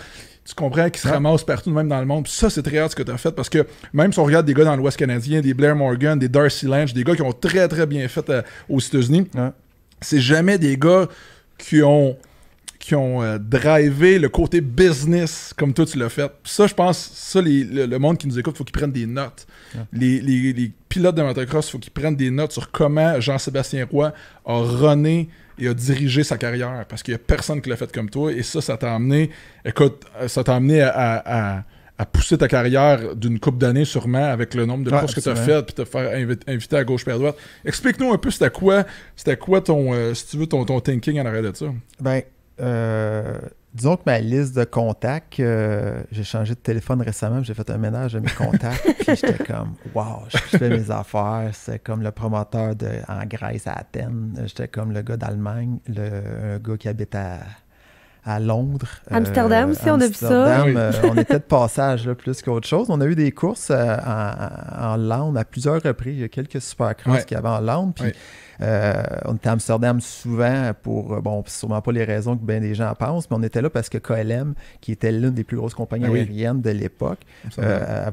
Tu comprends qu'ils se ramassent partout, même dans le monde. Puis ça, c'est très hot ce que tu as fait parce que même si on regarde des gars dans l'Ouest canadien, des Blair Morgan, des Darcy Lange, des gars qui ont très, très bien fait aux États-Unis, c'est jamais des gars qui ont drivé le côté business comme toi tu l'as fait. Puis ça, je pense, le monde qui nous écoute, il faut qu'ils prennent des notes. Les pilotes de motocross, il faut qu'ils prennent des notes sur comment Jean-Sébastien Roy a runné et a dirigé sa carrière. Parce qu'il n'y a personne qui l'a fait comme toi. Et ça t'a amené, à pousser ta carrière d'une couple d'années sûrement avec le nombre de courses que tu as faites puis te faire inviter à gauche et à droite. Explique-nous un peu c'était quoi ton, si tu veux, ton thinking en arrière de ça. Ben, disons que ma liste de contacts, j'ai changé de téléphone récemment, j'ai fait un ménage de mes contacts, puis j'étais comme, wow, je fais mes affaires, c'est comme le promoteur en Grèce, à Athènes, j'étais comme le gars d'Allemagne, un gars qui habite à Londres. Amsterdam aussi, on a vu ça. On était de passage là, plus qu'autre chose. On a eu des courses en Land à plusieurs reprises. Il y a quelques supercross qu'il y avait en Land, puis on était à Amsterdam souvent pour, sûrement pas les raisons que bien des gens pensent, mais on était là parce que KLM, qui était l'une des plus grosses compagnies aériennes de l'époque,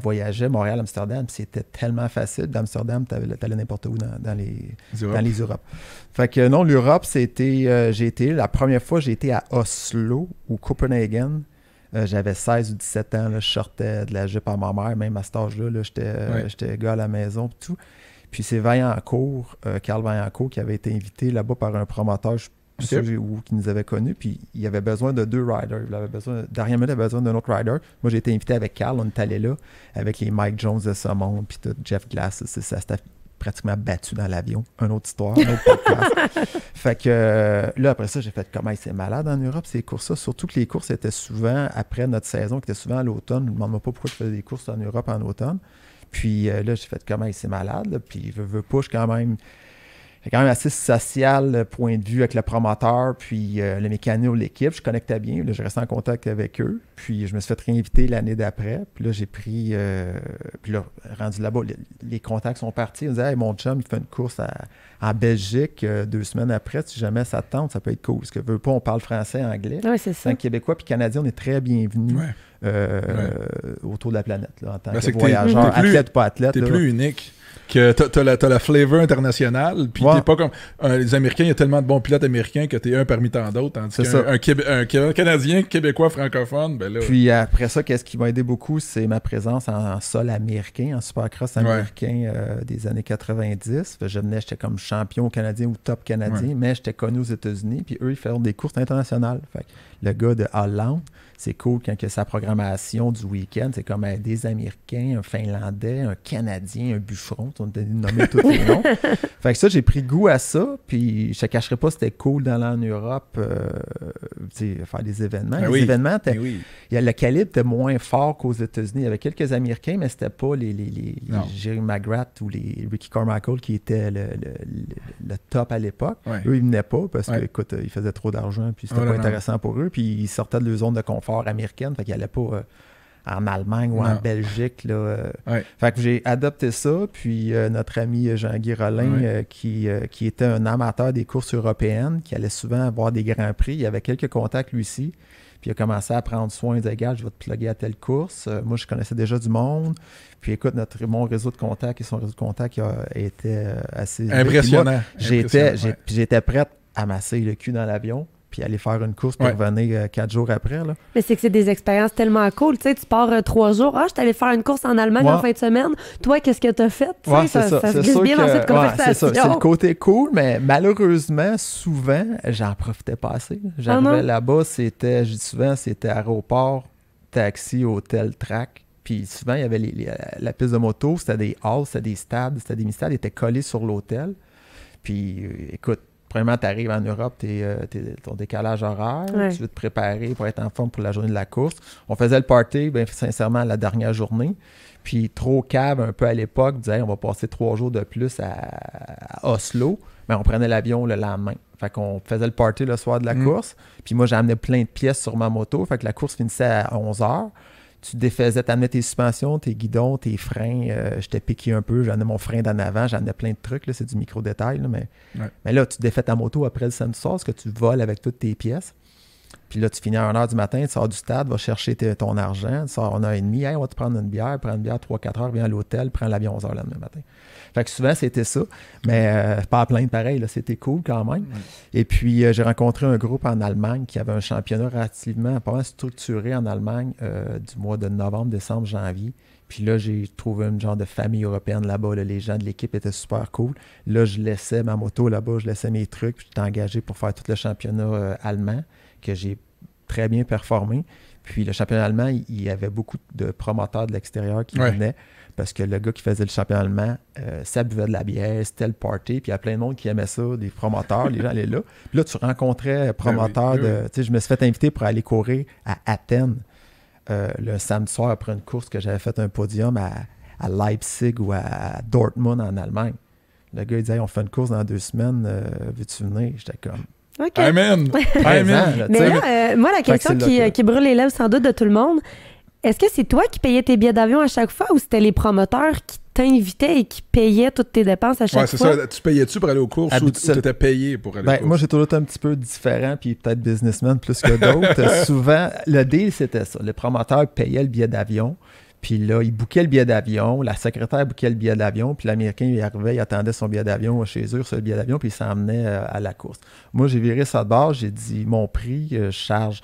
voyageait Montréal-Amsterdam. C'était tellement facile. D'Amsterdam, t'allais n'importe où dans les Europes. Fait que non, l'Europe, la première fois, j'ai été à Oslo ou Copenhagen. J'avais 16 ou 17 ans, là, je sortais de la jupe à ma mère, même à cet âge-là, j'étais gars à la maison et tout. Puis c'est Vaillancourt, Carl Vaillancourt, qui avait été invité là-bas par un promoteur qui nous avait connus. Puis il avait besoin de 2 riders. Darian Millet avait besoin d'un autre rider. Moi, j'ai été invité avec Carl. On est allé là avec les Mike Jones de ce monde. Puis tout, Jeff Glass. Ça s'était pratiquement battu dans l'avion. Une autre histoire, un autre podcast. Fait que là, après ça, j'ai fait comment c'est malade en Europe, ces courses-là. Surtout que les courses étaient souvent après notre saison, qui était souvent à l'automne. Je ne me demande pas pourquoi je faisais des courses en Europe en automne. Puis là, j'ai fait comment c'est malade. Là. Puis je veux pas, je suis quand même assez social, point de vue avec le promoteur, puis le mécano, l'équipe. Je connectais bien. Là, je restais en contact avec eux. Puis je me suis fait réinviter l'année d'après. Puis là, j'ai pris... puis là, rendu là-bas, les contacts sont partis. On disait, hey, mon chum, il fait une course en Belgique 2 semaines après. Si jamais ça te tente, ça peut être cool. Parce que veut pas, on parle français, anglais. Oui, c'est ça. En Québécois puis Canadien, on est très bienvenus. Autour de la planète, là, en tant que voyageur, athlète ou pas athlète. T'es plus unique. Que t'as la flavor internationale, puis t'es pas comme les Américains, il y a tellement de bons pilotes américains que t'es un parmi tant d'autres, tandis qu'un Canadien, Québécois, francophone, ben là... Puis après ça, qu'est-ce qui m'a aidé beaucoup, c'est ma présence en sol américain, en supercross américain des années 90. J'étais comme champion canadien ou top canadien, mais j'étais connu aux États-Unis, puis eux, ils faisaient des courses internationales. Fait que le gars de Hollande, c'est cool quand il y a sa programmation du week-end, c'est comme des Américains, un Finlandais, un Canadien, un bûcheron, on a nommé tous les noms. Fait que ça, j'ai pris goût à ça, puis je te cacherai pas, c'était cool d'aller en Europe, faire des événements. Événements, le calibre était moins fort qu'aux États-Unis. Il y avait quelques Américains, mais c'était pas les Jerry McGrath ou les Ricky Carmichael qui étaient le top à l'époque. Eux, ils venaient pas parce que, écoute, ils faisaient trop d'argent, puis c'était pas intéressant pour eux, puis ils sortaient de leur zone de confort américaine, fait qu'ils n'allaient pas en Allemagne ou en Belgique. Là, Fait que j'ai adopté ça, puis notre ami Jean-Guy Rollin, qui était un amateur des courses européennes, qui allait souvent avoir des grands prix, il avait quelques contacts lui aussi, puis il a commencé à prendre soin, il disait, gars, je vais te plugger à telle course. Moi, je connaissais déjà du monde, puis écoute, mon réseau de contacts et son réseau de contacts a été assez... Impressionnant. J'étais prête à masser le cul dans l'avion, puis aller faire une course pour revenir 4 jours après. Là. Mais c'est que c'est des expériences tellement cool. Tu sais, tu pars 3 jours. Ah, je suis allé faire une course en Allemagne en fin de semaine. Toi, qu'est-ce que tu as fait? Ouais, ça se glisse bien dans cette conversation. C'est ça. C'est le côté cool, mais malheureusement, souvent, j'en profitais pas assez. J'arrivais là-bas, je dis souvent, c'était aéroport, taxi, hôtel, track. Puis souvent, il y avait la piste de moto, c'était des halls, c'était des stades, c'était des mini-stades, ils étaient collés sur l'hôtel. Puis, écoute, premièrement, tu arrives en Europe, ton décalage horaire, tu veux te préparer pour être en forme pour la journée de la course. On faisait le party, bien sincèrement, la dernière journée. Puis trop cave un peu à l'époque, disait on va passer 3 jours de plus à Oslo, mais on prenait l'avion le lendemain. Fait qu'on faisait le party le soir de la course. Puis moi, j'ai amené plein de pièces sur ma moto. Fait que la course finissait à 11h. Tu défaisais, t'amenais tes suspensions, tes guidons, tes freins. J'étais piqué un peu, j'amenais mon frein d'en avant, j'amenais plein de trucs, là, c'est du micro-détail. Là, mais là, tu défais ta moto après le samedi soir, parce que tu voles avec toutes tes pièces. Puis là, tu finis à 1h du matin, tu sors du stade, vas chercher ton argent, tu sors à 1h30, hey, on va te prendre une bière, prends une bière 3-4 heures, viens à l'hôtel, prends l'avion 11h le lendemain matin. Fait que souvent, c'était ça. Mais pas à plaindre pareil, là, c'était cool quand même. Et puis, j'ai rencontré un groupe en Allemagne qui avait un championnat relativement pas mal structuré en Allemagne du mois de novembre, décembre, janvier. Puis là, j'ai trouvé une genre de famille européenne là-bas. Là. Les gens de l'équipe étaient super cool. Là, je laissais ma moto là-bas, je laissais mes trucs, puis j'étais engagé pour faire tout le championnat allemand, que j'ai très bien performé. Puis le championnat allemand, il y avait beaucoup de promoteurs de l'extérieur qui venaient, parce que le gars qui faisait le championnat allemand, ça buvait de la bière, c'était le party, puis il y a plein de monde qui aimait ça, des promoteurs, les gens allaient là. Puis là, tu rencontrais promoteurs Tu sais, je me suis fait inviter pour aller courir à Athènes le samedi soir après une course que j'avais fait un podium à Leipzig ou à Dortmund en Allemagne. Le gars, il disait, on fait une course dans 2 semaines, veux-tu venir? J'étais comme... OK. Amen! Amen! Mais là, moi, la question qui brûle les lèvres sans doute de tout le monde, est-ce que c'est toi qui payais tes billets d'avion à chaque fois ou c'était les promoteurs qui t'invitaient et qui payaient toutes tes dépenses à chaque fois? Ouais, c'est ça. Tu payais-tu pour aller aux courses ou tu étais payé pour aller aux courses? Moi, j'ai toujours été un petit peu différent, puis peut-être businessman plus que d'autres. Souvent, le deal, c'était ça. Les promoteurs payaient le billet d'avion. Puis là, il bookaient le billet d'avion, la secrétaire bookait le billet d'avion, puis l'Américain, il arrivait, il attendait son billet d'avion chez eux sur le billet d'avion, puis il s'emmenait à la course. Moi, j'ai viré ça de bord, j'ai dit, mon prix, je charge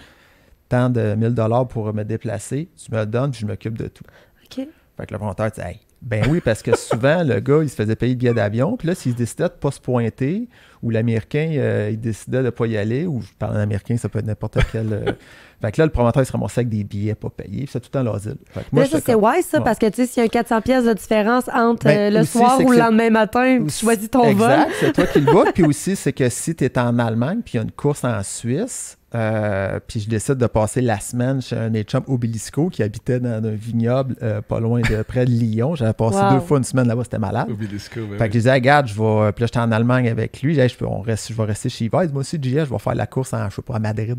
tant de 1000 $ pour me déplacer, tu me le donnes, puis je m'occupe de tout. OK. Fait que le promoteur dit, hey, ben oui, parce que souvent, le gars, il se faisait payer le billet d'avion, puis là, s'il décidait de ne pas se pointer, ou l'Américain, il décidait de ne pas y aller, ou je parle en américain, ça peut être n'importe quel... Fait que là, le promoteur, il se ramassait avec des billets pas payés, puis c'est tout le temps l'asile. Moi, ça, c'est wise, ça, parce que, tu sais, s'il y a un 400 pièces de différence entre le aussi, soir ou le lendemain matin, tu choisis ton vol. Exact, c'est toi qui le book. Puis aussi, c'est que si tu es en Allemagne, puis il y a une course en Suisse, puis je décide de passer la semaine chez un de mes chums Obelisco qui habitait dans un vignoble pas loin de près de Lyon. J'avais passé 2 fois une semaine là-bas, c'était malade. Obelisco, fait que je disais, regarde, je vais. Puis là, j'étais en Allemagne avec lui. Je vais rester chez Yves. Moi aussi, JS, je vais faire la course je sais pas, à Madrid.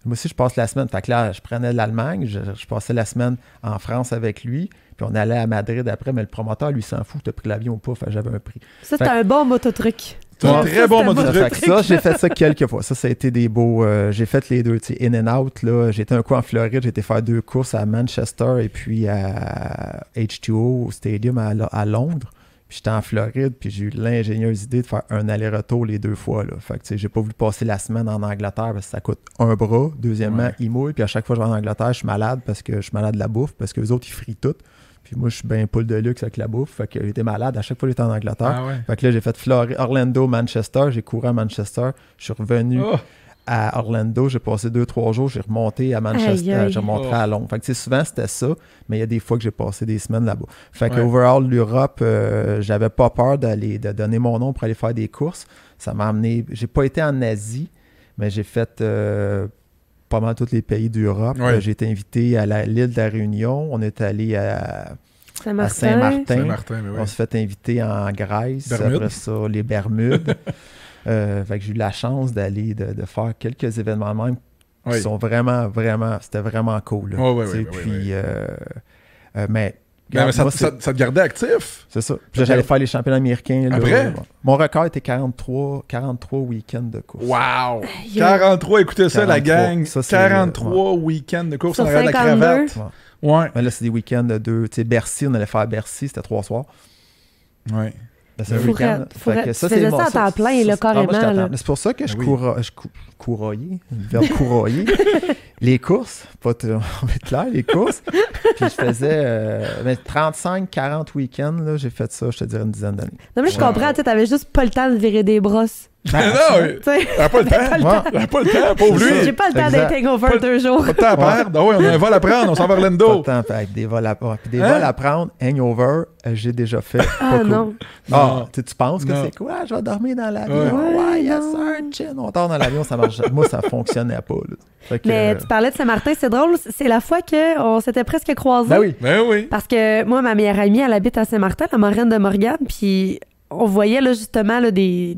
Moi aussi, je passe la semaine. Fait que là, je prenais l'Allemagne, je passais la semaine en France avec lui, puis on allait à Madrid après, mais le promoteur, lui, s'en fout, t'as pris l'avion ou pas, fait que j'avais un prix. Ça, c'était un bon mototruc. C'est un très bon mototruc. Ça, j'ai fait ça quelques fois. Ça a été des beaux... j'ai fait les deux, tu sais, in and out. Là. J'ai été un coup en Floride, j'ai été faire 2 courses à Manchester et puis à H2O au Stadium à Londres. Puis j'étais en Floride, puis j'ai eu l'ingénieuse idée de faire un aller-retour les 2 fois. Là. Fait que, tu sais, j'ai pas voulu passer la semaine en Angleterre parce que ça coûte un bras. Deuxièmement, il mouille. Puis à chaque fois que je vais en Angleterre, je suis malade parce que je suis malade de la bouffe, parce que les autres, ils frient tout. Puis moi, je suis bien poule de luxe avec la bouffe. Fait que j'étais malade à chaque fois que j'étais en Angleterre. Fait que là, j'ai fait Orlando, Manchester. J'ai couru à Manchester. Je suis revenu à Orlando. J'ai passé 2-3 jours. J'ai remonté à Manchester. J'ai remonté à Londres. Fait que souvent, c'était ça. Mais il y a des fois que j'ai passé des semaines là-bas. Fait que overall, l'Europe, j'avais pas peur de donner mon nom pour aller faire des courses. Ça m'a amené... J'ai pas été en Asie, mais j'ai fait... pas mal tous les pays d'Europe. J'ai été invité à l'île de la Réunion. On est allé à Saint-Martin. On s'est fait inviter en Grèce. Après ça, les Bermudes. Fait que j'ai eu la chance d'aller de faire quelques événements même qui sont vraiment, vraiment... C'était vraiment cool. Mais ça te gardait actif. C'est ça. Puis là, j'allais faire les championnats américains. Là, après? Mon record était 43 week-ends de course. Wow! 43, écoutez ça, 43, la gang. Ça, 43 week-ends de course en arrière de la cravate. Ouais. Mais là, c'est des week-ends de 2. Tu sais, Bercy, on allait faire Bercy, c'était 3 soirs. Ouais. C'est un week-end. Tu faisais ça à temps plein, là, carrément. C'est pour ça que je couraillais, le verbe courailler. Les courses, on va être clair, les courses. Puis je faisais 35-40 week-ends, là, j'ai fait ça, je te dirais, une dizaine d'années. Non, mais je comprends, tu avais juste pas le temps de virer des brosses. Elle n'a pas le temps. Elle n'a pas le temps, pauvre lui. J'ai pas le temps d'être hangover 2 jours. Pas de temps à perdre. Ah oui, on a un vol à prendre, on s'en va à Orlando. Pas de temps, avec des vols à prendre. Puis des vols à prendre, hangover, j'ai déjà fait. Ah non. Ah, tu penses que c'est quoi? Je vais dormir dans l'avion. Ouais, yes sir, chin. On dort dans l'avion, ça marche. Moi, ça fonctionnait pas. Mais tu parlais de Saint-Martin, c'est drôle. C'est la fois qu'on s'était presque croisés. Ben oui. Parce que moi, ma meilleure amie, elle habite à Saint-Martin, la marraine de Morgane, puis on voyait là, justement là, des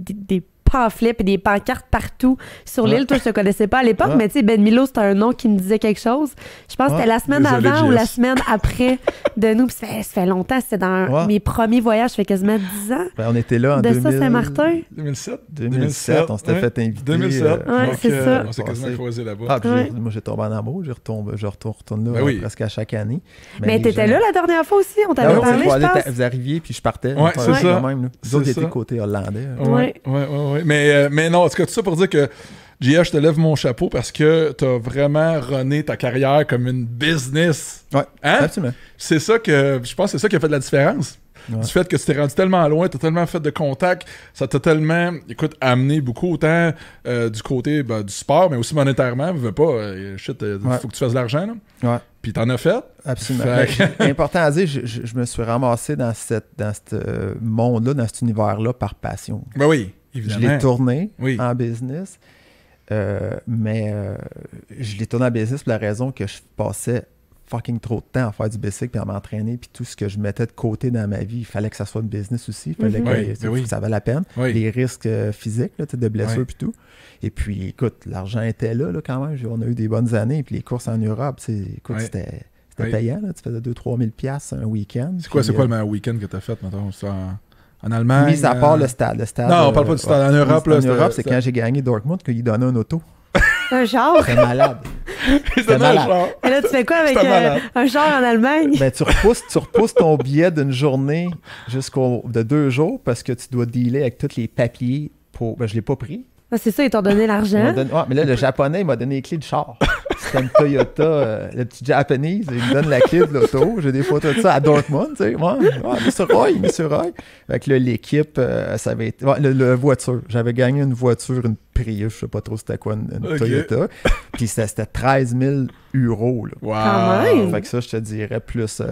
pamphlets et des pancartes partout sur l'île. Toi, je te connaissais pas à l'époque, mais tu sais, Ben Milo, c'était un nom qui me disait quelque chose. Je pense que c'était la semaine avant ou la semaine après de nous. Puis ça fait longtemps, c'était dans mes premiers voyages, ça fait quasiment 10 ans. Ben, on était là en 2000... ça, Saint-Martin. 2007, on s'était fait inviter. 2007, c'est ça. On s'est quasiment croisés là-bas. Ah, puis moi, j'ai tombé en amour, je retourne là presque à chaque année. Mais t'étais là la dernière fois aussi, on t'avait parlé, je pense. Vous arriviez, puis je partais. Ouais, c'est ça. Vous autres étiez côté hollandais. Ouais. Mais non, en tout cas, tout ça pour dire que Gia, je te lève mon chapeau parce que t'as vraiment runné ta carrière comme une business. Ouais, absolument. C'est ça que, je pense que c'est ça qui a fait de la différence. Du fait que tu t'es rendu tellement loin, t'as tellement fait de contacts, ça t'a tellement, amené beaucoup autant du côté du sport, mais aussi monétairement, veux pas, faut que tu fasses de l'argent, là. Ouais. Puis t'en as fait. Absolument. Important à dire, je me suis ramassé dans ce monde-là, dans cet univers-là, par passion. Ben oui, évidemment. Je l'ai tourné en business, mais je l'ai tourné en business pour la raison que je passais fucking trop de temps à faire du bicycle puis à m'entraîner, puis tout ce que je mettais de côté dans ma vie, il fallait que ça soit une business aussi, il fallait que ça valait la peine. Les risques physiques, là, de blessures puis tout. Et puis, écoute, l'argent était là quand même. On a eu des bonnes années, puis les courses en Europe, écoute, c'était payant. Là. Tu faisais 2-3 000 $, un week-end. C'est quoi le meilleur week-end que tu as fait, mettons, en Allemagne? Mis à part le stade. Non, on parle pas du stade. En Europe, en Europe, c'est quand j'ai gagné Dortmund qu'il donnait un auto. Un char? C'était malade. C'était malade. Et là, tu fais quoi avec un char en Allemagne? Ben, tu repousses ton billet d'une journée de 2 jours parce que tu dois dealer avec tous les papiers pour... Ben, je l'ai pas pris. Ah, c'est ça, ils t'ont donné l'argent. Mais là, le Japonais, il m'a donné les clés de char. C'était une Toyota, le petit Japanese, il me donne la clé de l'auto. J'ai des photos de ça à Dortmund, tu sais. Monsieur Roy. Avec l'équipe, ça avait été... la voiture. J'avais gagné une voiture, une Prius, je sais pas trop c'était quoi, une Toyota. Puis c'était 13 000 €. Là. Wow! Quand même. Fait que ça, je te dirais, plus...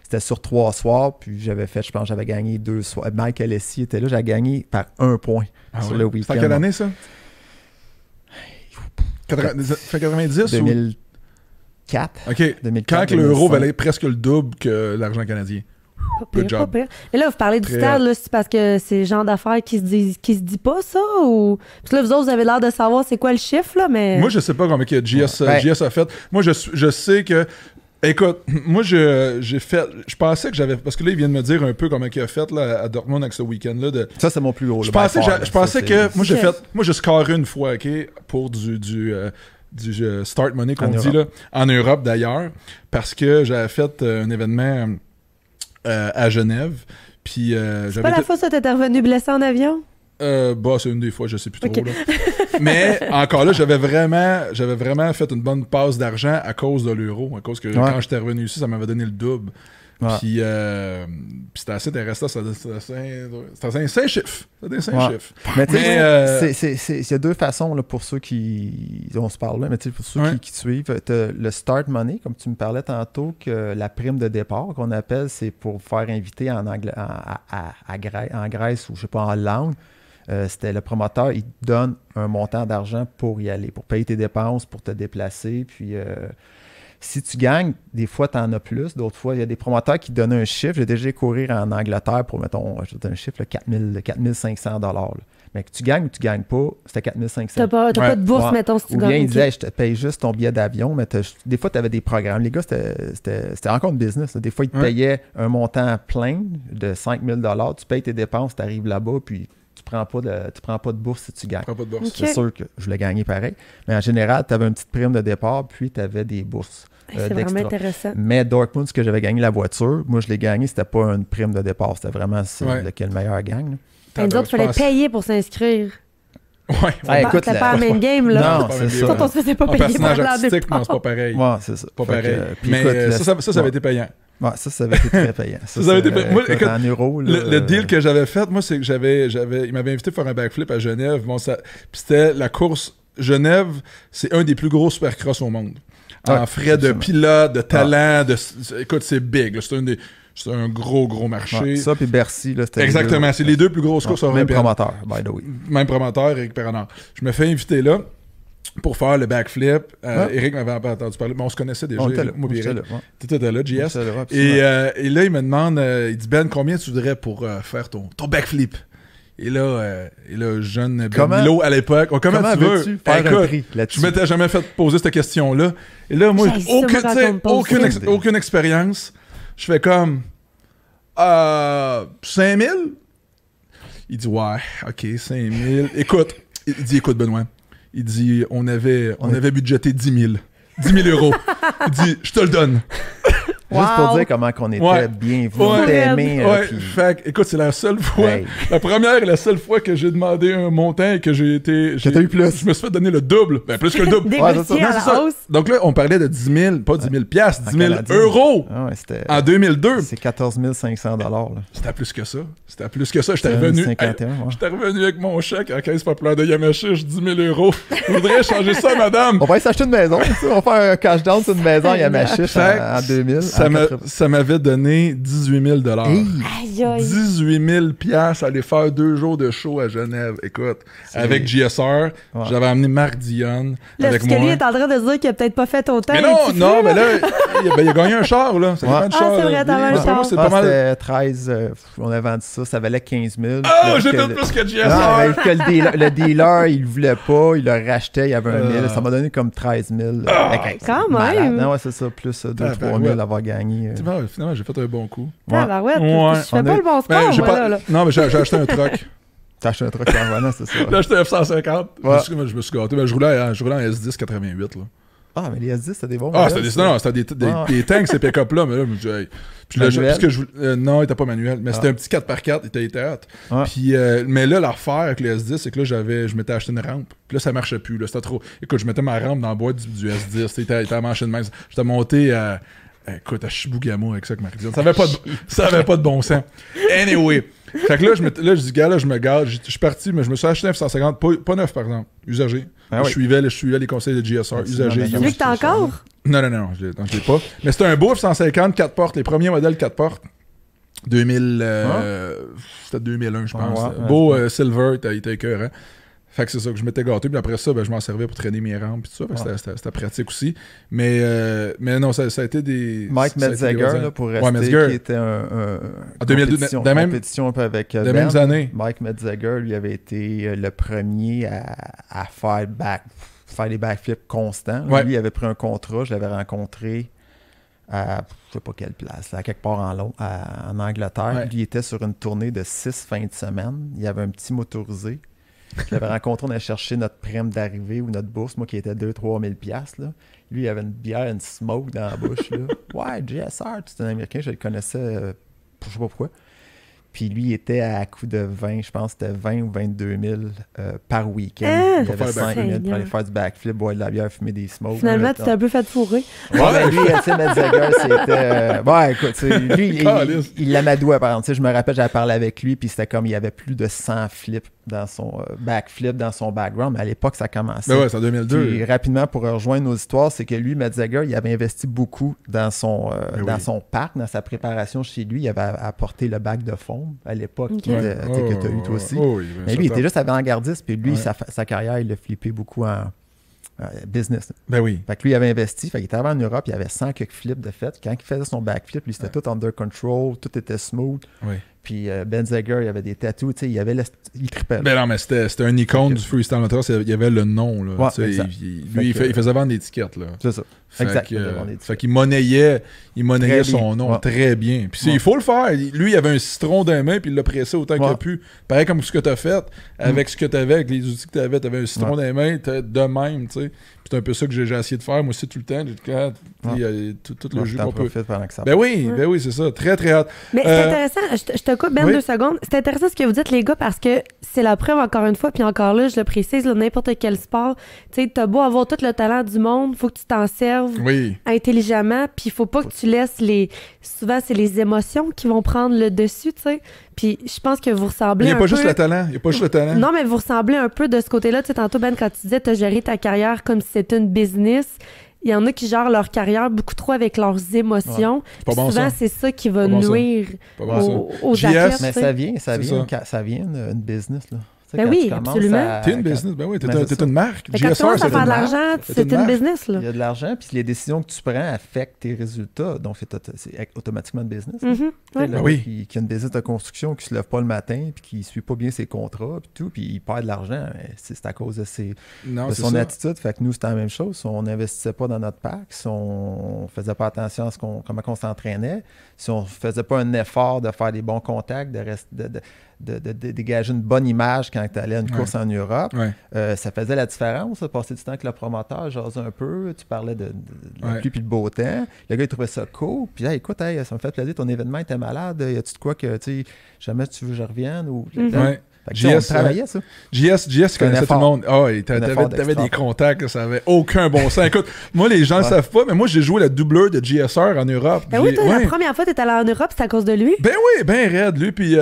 c'était sur 3 soirs, puis j'avais gagné 2 soirs. Mike Alessi était là, j'avais gagné par 1 point sur le week-end. C'était quelle année, ça? Ça fait 90 2004. OK. 2004, quand l'euro valait presque le double que l'argent canadien. Pas pire. Mais là, vous parlez du stade, là, c'est parce que c'est le genre d'affaires qui se dit pas, ça? Ou... Parce que là, vous autres, vous avez l'air de savoir c'est quoi le chiffre, là, mais... Moi, je sais pas combien que JS a fait. Moi, je sais que... Écoute, moi, je pensais que j'avais... Parce que là, il vient de me dire un peu comment il a fait là, à Dortmund avec ce week-end-là. Ça, c'est mon plus gros. Je pensais que... Moi, j'ai scoré une fois, OK, pour du start money qu'on dit, là, en Europe, d'ailleurs, parce que j'avais fait un événement à Genève, puis... c'est pas la fois ça, t'étais revenu blessé en avion? C'est une des fois, je sais plus trop. Là. Mais encore là, j'avais vraiment fait une bonne passe d'argent à cause de l'euro. À cause que quand j'étais revenu ici, ça m'avait donné le double. Puis c'était assez intéressant. C'était 5 chiffres. C'était 5 chiffres. Mais tu sais, il y a 2 façons là, pour ceux qui... On se parle là, mais pour ceux qui suivent. Le start money, comme tu me parlais tantôt, que la prime de départ qu'on appelle, c'est pour faire inviter en Grèce ou je sais pas, en Hollande. C'était le promoteur, il te donne un montant d'argent pour y aller, pour payer tes dépenses, pour te déplacer. Puis si tu gagnes, des fois, tu en as plus. D'autres fois, il y a des promoteurs qui te donnent un chiffre. J'ai déjà courir en Angleterre pour, mettons, je te donne un chiffre, là, 4 500 $. Mais que tu gagnes ou tu gagnes pas, c'était 4 500. T'as pas de bourse, mettons, si tu gagnes. Ou bien, il disait, je te paye juste ton billet d'avion, mais des fois, tu avais des programmes. Les gars, c'était encore une business. Là. Des fois, ils te payaient un montant plein de 5 000 $. Tu payes tes dépenses, tu arrives là-bas, puis tu prends pas de bourse si tu gagnes. C'est sûr que je voulais gagner pareil. Mais en général, tu avais une petite prime de départ, puis tu avais des bourses. C'est vraiment intéressant. Mais Dortmund, ce que j'avais gagné la voiture, moi je l'ai gagné, c'était pas une prime de départ, c'était vraiment lequel meilleur gagne. Nous autres, il fallait payer pour s'inscrire. Écoute, c'était pas la même game, là. Non, c'est ça. On se faisait pas payer personnage artistique, non, c'est pas pareil. Ouais, c'est ça. Pas pareil. Mais ça avait été payant. Ouais, ça avait été très payant. Ça avait été payant. Moi, écoute, en euros, là, le deal que j'avais fait, moi, c'est que il m'avait invité à faire un backflip à Genève. Bon, puis c'était la course Genève, c'est un des plus gros supercross au monde. En frais de pilote, de talent, écoute, c'est big. C'est un gros marché. Ouais, ça, puis Bercy, là, c'était... Exactement, c'est les deux plus grosses courses européennes. Même promoteur, by the way. Même promoteur, Éric Perronard. Je me fais inviter là pour faire le backflip. Éric m'avait pas entendu parler, mais on se connaissait déjà. Moi, t'étais là, JS. Et là, il me demande, il dit, Ben, combien tu voudrais pour faire ton backflip? Et là, jeune Ben Milo à l'époque, comment tu veux? Je m'étais jamais fait poser cette question-là. Et là, moi, aucune expérience. Je fais comme 5 000? Il dit ouais, ok, 5 000. Écoute, Benoît, il dit on avait budgété 10 000. 10 000 euros. Il dit je te le donne. Juste pour dire comment qu'on était bien aimé. Fait écoute, c'est la seule fois, la première et la seule fois que j'ai demandé un montant et que j'ai été... t'as eu plus. Je me suis fait donner le double. Ben, plus que le double. C'est ça. Donc là, on parlait de 10 000, pas 10 000 piastres, 10 000 euros en 14 C'est 14 500 $. C'était plus que ça. J'étais revenu avec mon chèque à la caisse populaire de Yamachiche, 10 000 euros. Je voudrais changer ça, madame. On va aller s'acheter une maison. On va faire un cash down sur une maison à Yamachiche en 2000. Ça m'avait donné 18 000 $. 18 000 piastres à aller faire 2 jours de show à Genève. Écoute, avec JSR, j'avais amené Marc Dionne avec moi. Lui est en train de dire qu'il a peut-être pas fait autant. Mais non, mais là, il a gagné un char, là. Ça dépend du char. C'est vrai, t'avais un char. C'était 13, on a vendu ça valait 15 000. Ah, j'ai fait plus que JSR! Le dealer, il voulait pas, il le rachetait, il y avait 1 000. Ça m'a donné comme 13 000. Quand même! Non, c'est ça, plus 2-3 000 d'avoir gagné. Finalement, j'ai fait un bon coup. Je fais pas le bon score, là. Non, mais j'ai acheté un truck. T'as acheté un truck en voilà, c'est ça. J'ai acheté un F-150. Je me suis gâté. Je roulais en S10 88, là. Ah, mais les S10, c'était des bons. C'était des tanks, ces pick-up-là. Mais là, je me disais, non, il était pas manuel. Mais c'était un petit 4x4. Il était hot. Puis, mais là, l'affaire avec le S10, c'est que là, je m'étais acheté une rampe. Puis là, ça marchait plus. Là, c'était trop. Écoute, je mettais ma rampe dans la boîte du S10. C'était à mancher de main. J'étais monté à. Écoute, à Chibougamau avec ça que Marc-Diane. Ça avait pas de bon sens. Anyway. Fait que là, je dis, gars, là, je me garde. Je suis parti, mais je me suis acheté un F-150. Pas neuf, par exemple. Usagé. Je suivais les conseils de GSR. Usagé. Tu veux que t'as encore? Non, je l'ai pas. Mais c'était un beau F-150, 4 portes. Les premiers modèles 4 portes. 2000. C'était 2001, je pense. Beau Silver, il était écœurant. Fait que c'est ça que je m'étais gâté. Puis après ça, je m'en servais pour traîner mes rampes. Puis tout ça. C'était pratique aussi. Mais non, ça a été des. Mike Metzeger, pour rester, qui était un compétition un peu avec Ben. Des mêmes années. Mike Metzeger, lui, avait été le premier à faire des backflips constants. Ouais. Lui, il avait pris un contrat. Je l'avais rencontré à je sais pas quelle place, à quelque part en Angleterre. Ouais. Lui, il était sur une tournée de 6 fins de semaine. Il avait un petit motorisé. Je l'avais rencontré, on allait chercher notre prime d'arrivée ou notre bourse, moi qui était 2-3 000 $. Là. Lui, il avait une bière, une smoke dans la bouche. Là. Ouais, JSR, c'est un Américain, je le connaissais, je sais pas pourquoi. Puis lui, il était à coup de 20, je pense que c'était 20 ou 22 000 par week-end. Il avait 5 minutes pour aller faire du backflip, boire de la bière, fumer des smokes. Finalement, tu t'es un peu fait fourrer. Ouais, lui, tu sais, Metzeger, c'était... ouais, écoute, lui, il l'amadouait, par exemple. Je me rappelle, j'avais parlé avec lui, puis c'était comme, il y avait plus de 100 flips dans son backflip, dans son background. Mais à l'époque, ça commençait. Ben ouais, c'est en 2002. Puis rapidement, pour rejoindre nos histoires, c'est que lui, Metzeger, il avait investi beaucoup dans son parc, dans sa préparation chez lui. Il avait apporté le bac de fond à l'époque que tu as eu toi aussi. Mais lui, il était juste avant-gardiste, puis lui, sa carrière, il l'a flippé beaucoup en business. Ben oui. Fait que lui, il avait investi, fait qu'il était en Europe, il avait 100 quelques flips de fait. Quand il faisait son backflip, lui, c'était tout under control, tout était smooth. Oui. Puis Ben Zager, il avait des tattoos, tu sais, il trippait. Ben non, mais c'était un icône du freestyle motocross, il y avait le nom, là. Ouais, lui, il faisait vendre des étiquettes, là. C'est ça. Fait qu'il monnayait son nom très bien. Puis il faut le faire. Lui, il avait un citron dans les mains, puis il l'a pressé autant qu'il a pu. Pareil comme ce que tu as fait, avec ce que tu avais, avec les outils que tu avais. Tu avais un citron dans les mains, de même, tu sais. C'est un peu ça que j'ai essayé de faire, moi aussi, tout le temps. Tout le jus qu'on peut. Pendant que ça ben oui, c'est ça. Très, très hâte. Mais c'est intéressant. Je te te coupe, Ben, 2 secondes. C'est intéressant ce que vous dites, les gars, parce que c'est la preuve, encore une fois, puis encore là, je le précise, là, n'importe quel sport, tu sais, t'as beau avoir tout le talent du monde, faut que tu t'en serves intelligemment, puis il faut pas que tu laisses souvent, c'est les émotions qui vont prendre le dessus, tu sais. Puis je pense que vous ressemblez Il n'y a pas juste le talent. Il n'y a pas juste le talent. Non, mais vous ressemblez un peu de ce côté-là. Tu sais, tantôt, Ben, quand tu disais t'as géré ta carrière comme si c'était une business, il y en a qui gèrent leur carrière beaucoup trop avec leurs émotions. Pas bon, souvent, c'est ça qui va nuire aux athlètes. Mais ça vient une business, là. Ben oui, absolument. T'es une business, ben oui, t'es une marque. Quand tu commences à faire de l'argent, c'est une business, là. Il y a de l'argent, puis les décisions que tu prends affectent tes résultats, donc c'est automatiquement une business. Qui a une business de construction qui se lève pas le matin, puis qui suit pas bien ses contrats, puis tout, puis il perd de l'argent, c'est à cause de son attitude. Fait que nous, c'était la même chose. Si on n'investissait pas dans notre parc, si on faisait pas attention à comment on s'entraînait, si on faisait pas un effort de faire des bons contacts, de dégager une bonne image quand tu allais à une course en Europe. Ça faisait la différence, passer du temps avec le promoteur, jaser un peu, tu parlais de la pluie puis le beau temps. Le gars, il trouvait ça cool. Puis, écoute, ça me fait plaisir, ton événement était malade. Y a-tu de quoi que, tu sais, jamais tu veux que je revienne? Ou, on travaillait ça. JS connaissait tout le monde. T'avais des contacts, ça avait aucun bon sens. Écoute, moi, les gens ne savent pas, mais moi, j'ai joué la doubleur de JSR en Europe. Ben oui, toi, la première fois que tu es allé en Europe, c'est à cause de lui? Ben oui, ben raide. Lui, puis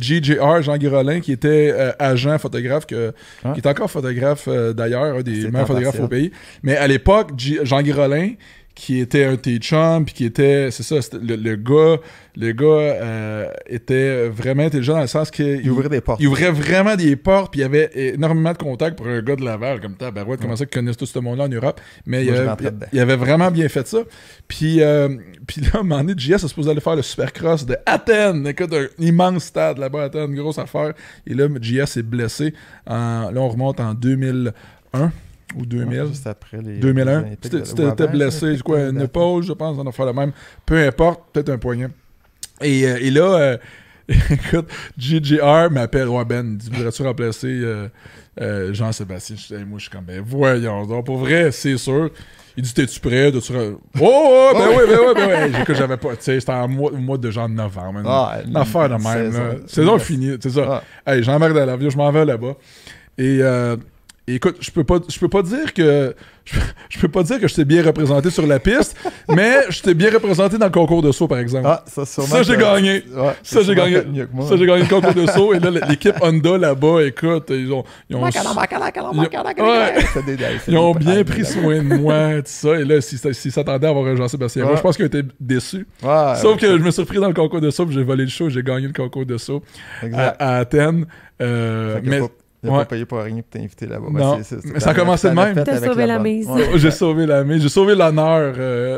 JJR, Jean Guirolin, qui était agent photographe, qui est encore photographe d'ailleurs, un des meilleurs photographes au pays. Mais à l'époque, Jean Guirolin, qui était un de tes chums, puis qui était, c'est ça, le gars était vraiment intelligent dans le sens qu'il ouvrait des portes. Il ouvrait vraiment des portes, puis il avait énormément de contacts pour un gars de Laval, comme tabarouette, comment ça qu'ils connaissent tout ce monde-là en Europe. Mais il avait vraiment bien fait ça. Puis là, à un moment donné, JS a supposé aller faire le Supercross de Athènes. Écoute, un immense stade là-bas à Athènes, grosse affaire. Et là, JS est blessé. Là, on remonte en 2001. Ou 2000. Juste après les 2001. Tu t'étais blessé, une épaule, je pense, on a fait le même. Peu importe, peut-être un poignet. Et là, écoute, JJR m'appelle, Ben, il dit, voudrais-tu remplacer Jean-Sébastien? Moi, je suis comme, ben voyons donc, pour vrai, c'est sûr. Il dit, t'es-tu prêt? Ben oui. Que j'avais pas, tu sais, c'était au mois de genre novembre. L'affaire de même, là. Saison finie, c'est ça. Hey, j'embarque dans l'avion, je m'en vais là-bas. Et écoute, je peux pas dire que je t'ai bien représenté sur la piste, mais je t'ai bien représenté dans le concours de saut, par exemple. Ça j'ai gagné. Ça j'ai gagné le concours de saut. Et là, l'équipe Honda là-bas, écoute, ils ont bien pris soin de moi, tout ça. Et là, s'ils s'attendaient à avoir un Jean-Sébastien, je pense qu'ils ont été déçus. Sauf que je me suis repris dans le concours de saut, puis j'ai volé le show, j'ai gagné le concours de saut à Athènes. Il n'a pas payé pour rien pour t'inviter là-bas. Non, mais ça a commencé de même. T'as sauvé la mise. J'ai sauvé la mise. J'ai sauvé l'honneur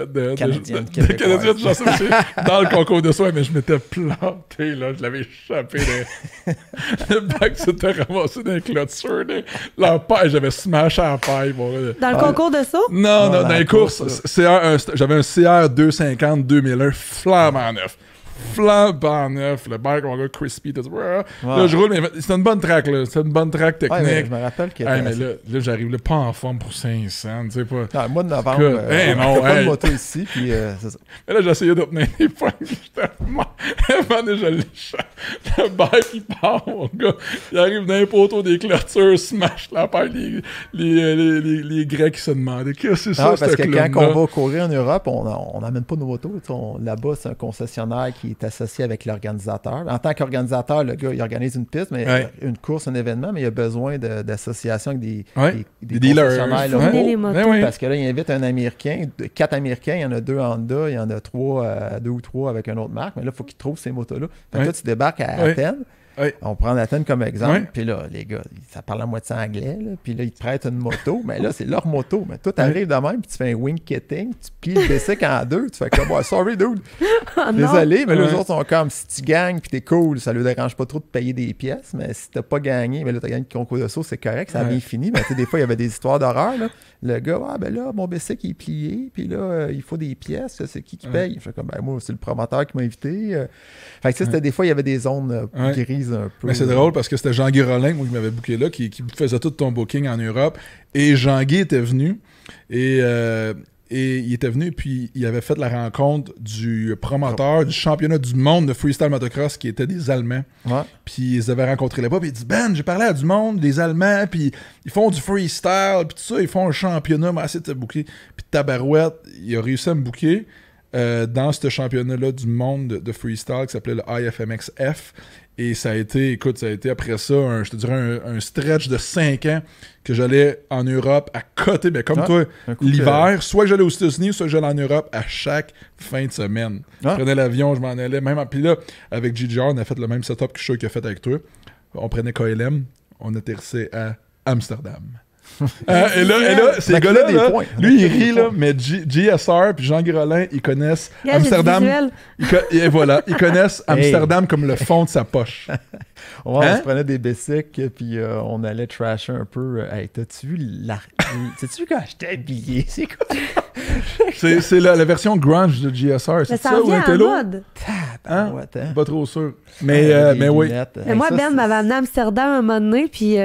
de Canadien de Jean-Sébastien dans le concours de soins, mais je m'étais planté, là. Je l'avais échappé. Le bac s'était ramassé dans les clôtures. La paille, j'avais smashé la paille. Dans le concours de saut? Non, dans les courses. J'avais un CR 250 2001 flambant neuf. Flambant neuf, le bike, mon gars, crispy, tout ça. Là, je roule, mais c'est une bonne track, là. C'est une bonne track technique. Ouais, je me rappelle que. Mais là, j'arrive là, pas en forme pour 500, tu sais pas. Non, le mois de novembre, pas de moto ici, puis c'est ça. Mais là, j'essayais d'obtenir des points, j'étais mort. Je l'échappe. Le bike, il part, mon gars. Il arrive dans les poteaux des clôtures, smash la paille, les Grecs qui se demandaient qu'est-ce que c'est ça, parce que quand on va courir en Europe, on n'amène pas nos motos. Là-bas, c'est un concessionnaire qui est associé avec l'organisateur. En tant qu'organisateur, le gars, il organise une piste, mais une course, un événement, mais il a besoin d'associations avec des dealers locaux. Parce que là, il invite un Américain, 4 Américains, il y en a 2 Honda, il y en a 2 ou 3 avec une autre marque, mais là, il faut qu'ils trouvent ces motos-là. Fait que là, tu débarques à Athènes. On prend Athènes comme exemple, puis là, les gars, ça parle à moitié anglais, puis là, ils te prêtent une moto, mais là, c'est leur moto. Mais toi, t'arrives de même, puis tu fais un wing kitting, tu plies le bicycle en deux, tu fais comme, sorry, dude. Désolé, mais les autres sont comme, si tu gagnes, puis t'es cool, ça lui dérange pas trop de payer des pièces, mais si t'as pas gagné, mais là, t'as gagné le concours de saut, c'est correct, ça a bien fini. Mais tu sais, des fois, il y avait des histoires d'horreur, là. Le gars, ben là, mon bicycle est plié, puis là, il faut des pièces, c'est qui paye? Je fais comme, ben moi, c'est le promoteur qui m'a invité. Fait que ça, c'était des fois, il y avait des zones grises un peu. Mais c'est drôle parce que c'était Jean-Guy Rollin, moi, qui m'avait booké là, qui faisait tout ton booking en Europe. Et Jean-Guy était venu. Et et il était venu, puis il avait fait la rencontre du promoteur du championnat du monde de freestyle motocross qui était des Allemands. Ouais. Puis ils avaient rencontré là-bas, puis il dit Ben, j'ai parlé à du monde, des Allemands, puis ils font du freestyle, puis tout ça, ils font un championnat, mais assez de te booker. Puis tabarouette, il a réussi à me booker dans ce championnat-là du monde de freestyle qui s'appelait le IFMXF. Et ça a été après ça, je te dirais, un stretch de 5 ans que j'allais en Europe à côté, ben comme toi, l'hiver. Soit j'allais aux États-Unis, soit j'allais en Europe à chaque fin de semaine. Je prenais l'avion, je m'en allais. Puis là, avec GGR, on a fait le même setup que je qu'il a fait avec toi. On prenait KLM, on atterrissait à Amsterdam. Et là, ces gars-là, lui, il rit, là, mais GSR puis Jean Guirolin, ils connaissent Amsterdam. Et voilà, ils connaissent Amsterdam comme le fond de sa poche. On se prenait des bicycles, puis on allait trasher un peu. Hey, t'as-tu vu sais-tu quand j'étais habillé? C'est quoi? C'est la version grunge de GSR, c'est ça? Ou un télo? Pas trop sûr. Mais oui. Mais moi, Ben m'avait amené à Amsterdam un moment donné, puis...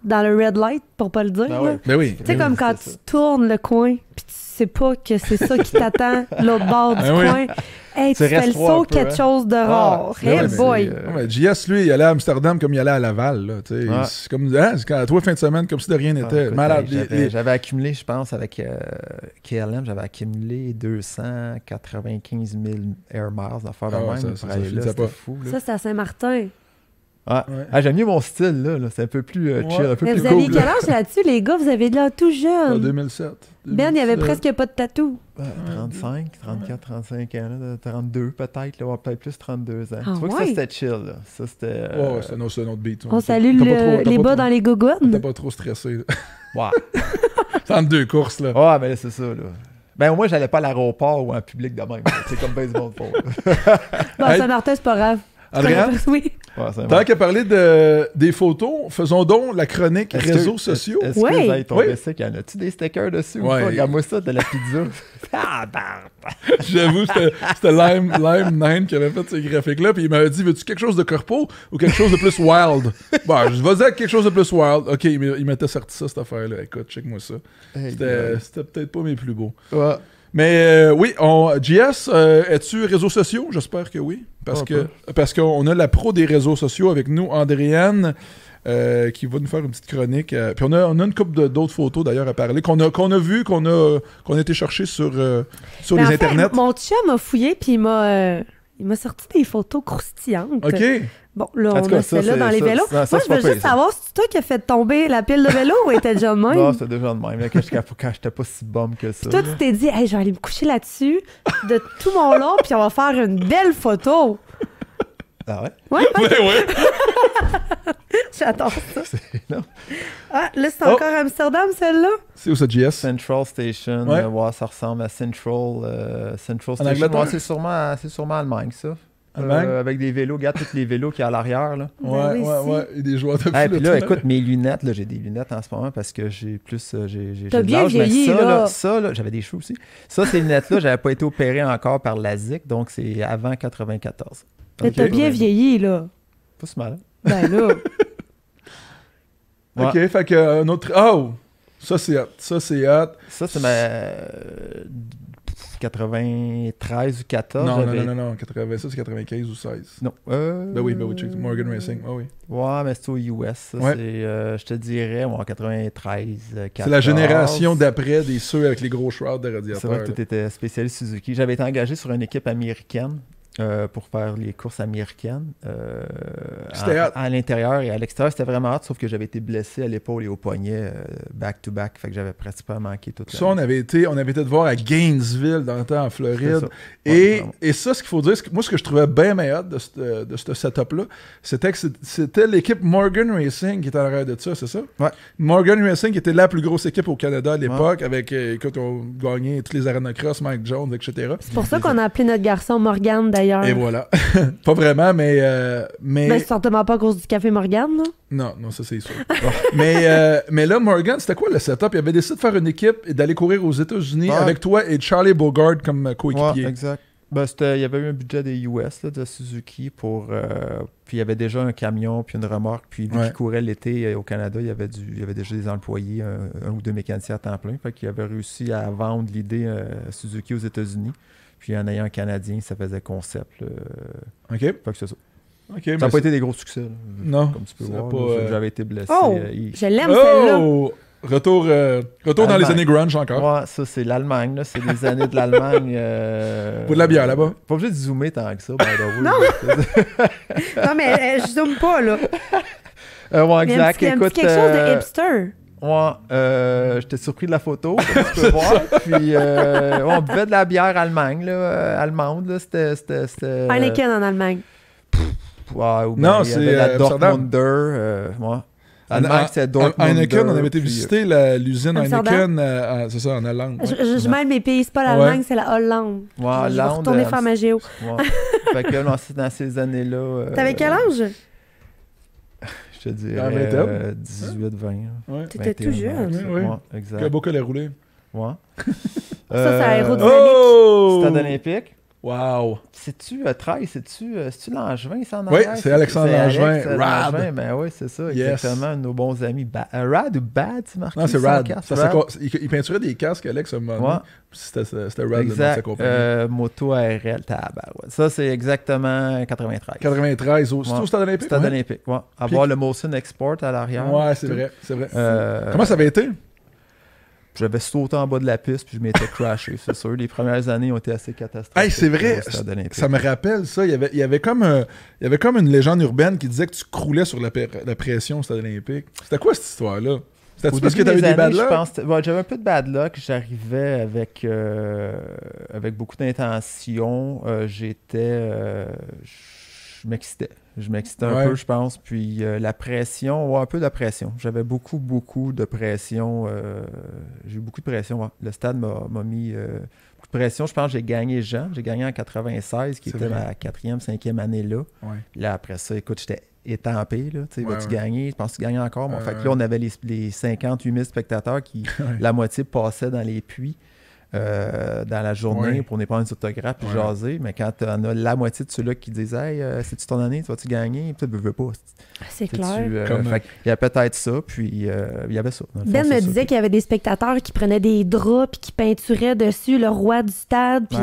dans le red light, pour pas le dire. Ben oui. Tu sais, comme quand tu tournes le coin, puis tu sais pas que c'est ça qui t'attend, l'autre bord du coin. Hey, tu fais le saut quelque chose de rare. Hey boy! JS, lui, il allait à Amsterdam comme il allait à Laval. Là, c'est comme, à toi, fin de semaine, comme si de rien n'était. Malade. J'avais accumulé, je pense, avec KLM, j'avais accumulé 295 000 air miles d'affaires de même. C'était fou. Ça, c'est à Saint-Martin. J'aime mieux mon style, là. C'est un peu plus chill, un peu plus cool. Vous aviez quel âge là-dessus, les gars? Vous avez de l'air tout jeune. En 2007. Ben, il y avait presque pas de tatou. 35, 34, 35 ans, là, 32 peut-être, là, peut-être plus 32 ans. Tu vois que ça, c'était chill, là. Ça, c'était... c'est un autre beat. On salue les bas dans les gogones. T'es pas trop stressé, là. C'est entre deux courses, là. Ouais, mais là, c'est ça, là. Ben, moi, j'allais pas à l'aéroport ou en public de même. C'est comme baseball pour. Bon, Saint-Martin, c'est pas grave. Adrien? Oui. Tant qu'à parler des photos, faisons donc la chronique réseaux sociaux. Est-ce que vous avez tombé y en a-tu des stickers dessus ou pas? Regarde-moi ça, de la pizza. J'avoue, c'était Lime9 qui avait fait ces graphiques-là, puis il m'avait dit, veux-tu quelque chose de corpo ou quelque chose de plus wild? Bon, je vais dire quelque chose de plus wild. OK, il m'était sorti ça, cette affaire-là. Écoute, check-moi ça. C'était peut-être pas mes plus beaux. Ouais. Mais oui, JS, es-tu réseaux sociaux? J'espère que oui. Parce qu'on a la pro des réseaux sociaux avec nous, Andréane, qui va nous faire une petite chronique. Puis on a une couple d'autres photos d'ailleurs à parler, qu'on a vues, qu'on a été chercher sur les internets. Mon chum m'a fouillé, puis il m'a sorti des photos croustillantes. OK. Bon, là, on a celle-là dans les vélos. Moi, je veux juste savoir si c'est toi qui as fait tomber la pile de vélo ou était déjà de même? Non, c'était déjà de même. Quand j'étais pas si bum que ça. Puis toi, tu t'es dit, hey, je vais aller me coucher là-dessus de tout mon long, puis on va faire une belle photo. Ah ouais? Ouais. Ouais. J'adore ça. Ah, là, c'est encore Amsterdam, celle-là? C'est où ça, JS? Central Station. Ça ressemble à Central Station. C'est sûrement Allemagne, ça. Avec des vélos, regarde tous les vélos qu'il y a à l'arrière. Là. Ouais. Et des joueurs de foot. Puis là, écoute, mes lunettes, là, j'ai des lunettes en ce moment parce que j'ai plus. T'as bien vieilli, là. Ça, là, j'avais des cheveux aussi. Ça, ces lunettes-là, j'avais pas été opéré encore par l'ASIC, donc c'est avant 94. Mais t'as bien vieilli, là. Pas si mal. Ben là. OK, fait que un autre. Oh! Ça, c'est hot. Ça, c'est ma. 93 ou 14. Non. 80, ça, c'est 95 ou 16. Non. Ben oui, Morgan Racing. Oui. Ouais, mais c'est au US. Ça, c'est, je te dirais, en 93, 14. C'est la génération d'après des ceux avec les gros shrouds de radiateurs. C'est vrai que tu étais spécialiste Suzuki. J'avais été engagé sur une équipe américaine pour faire les courses américaines. À l'intérieur et à l'extérieur, c'était vraiment hâte, sauf que j'avais été blessé à l'épaule et au poignet back-to-back, fait que j'avais pratiquement manqué toute la... Ça, on avait été te voir à Gainesville dans le temps en Floride. Et ça, ce qu'il faut dire, moi, ce que je trouvais bien meilleur de ce setup-là, c'était que c'était l'équipe Morgan Racing qui était à l'arrière de ça, c'est ça? Ouais. Morgan Racing qui était la plus grosse équipe au Canada à l'époque, avec, écoute, on gagnait toutes les Arena Cross, Mike Jones, etc. C'est pour ça qu'on a appelé notre garçon Morgan, d'ailleurs. Et voilà. Pas vraiment, mais... Ben, c'est certainement pas à cause du Café Morgan, là. Non, ça c'est sûr. mais là, Morgan, c'était quoi le setup? Il avait décidé de faire une équipe et d'aller courir aux États-Unis avec toi et Charlie Bogard comme coéquipier. Ouais, exact. Il y avait eu un budget des US là, de Suzuki pour. Puis il y avait déjà un camion, puis une remorque. Puis vu qu'il courait l'été au Canada, il y avait déjà des employés, un ou deux mécaniciens à temps plein. Fait qu'il avait réussi à vendre l'idée Suzuki aux États-Unis. Puis en ayant un Canadien, ça faisait concept. OK. Fait que c'est ça. Okay, ça n'a pas été des gros succès. Là. Non. Comme tu peux voir. J'avais été blessé. Je l'aime celle-là. Retour dans les années grunge encore. Ouais, ça, c'est l'Allemagne. Là. C'est des années de l'Allemagne. Pour de la bière là-bas. Pas obligé de zoomer tant que ça. Non! Non, mais je zoome pas, là. Ouais, exact. Il y a quelque chose de hipster. Ouais, j'étais surpris de la photo, comme tu peux voir. Puis, on buvait de la bière allemande. Là. C'était Heineken en Allemagne. Non, c'est la Dortmunder. Allemagne, c'est Dortmunder. Heineken, on avait été visiter l'usine Heineken, c'est ça, en Hollande. Je mêle mes pays, c'est pas l'Allemagne, c'est la Hollande. Ouais, je vais retourner faire ma géo. Fait que dans ces années-là... T'avais quel âge? Je te dirais 18-20. T'étais tout jeune. Oui, exact. Tu as beaucoup les rouler. Ouais. Ça, c'est aérodynamique. Stade olympique. Wow! C'est-tu 13? C'est-tu Langevin, ça en Oui, c'est Alexandre Langevin. Rad. Ben oui, c'est ça, exactement. Un de nos bons amis. Rad ou Bad, tu marques? Non, c'est Rad. Il peinturait des casques, Alex, à un moment donné. C'était Rad, le nom de sa compagnie. Moto ARL, tabarouette. Ça, c'est exactement 93. 93, c'est au Stade olympique? Stade olympique, oui. Avoir le Molson Export à l'arrière. Ouais, c'est vrai. Comment ça avait été? J'avais sauté en bas de la piste puis je m'étais crashé, c'est sûr. Les premières années ont été assez catastrophiques. Hey, c'est vrai, ça me rappelle ça. Il y avait comme une légende urbaine qui disait que tu croulais sur la pression au Stade olympique. C'était quoi cette histoire-là? C'était-tu parce que tu avais des bad luck? J'avais un peu de bad luck. J'arrivais avec beaucoup d'intention. Je m'excitais. Je m'excitais un peu, je pense. Puis la pression, un peu de pression. J'avais beaucoup de pression. J'ai eu beaucoup de pression. Ouais. Le stade m'a mis beaucoup de pression. Je pense que j'ai gagné Jean. J'ai gagné en 96, qui était ma 4e, 5e année là. Ouais. Là, après ça, écoute, j'étais étampé. Là, vas-tu gagner? Je pense que tu gagnes encore. Fait que là, on avait les 58 000 spectateurs qui, la moitié passaient dans les puits. Dans la journée pour prendre des autographes et jaser, mais quand on a la moitié de ceux-là qui disent hey, c'est-tu ton année, tu vas-tu gagner? Peut-être ne veux pas. C'est clair. Il y a peut-être ça, puis il y avait ça. Ben me disait qu'il y avait des spectateurs qui prenaient des draps et qui peinturaient dessus le roi du stade. Puis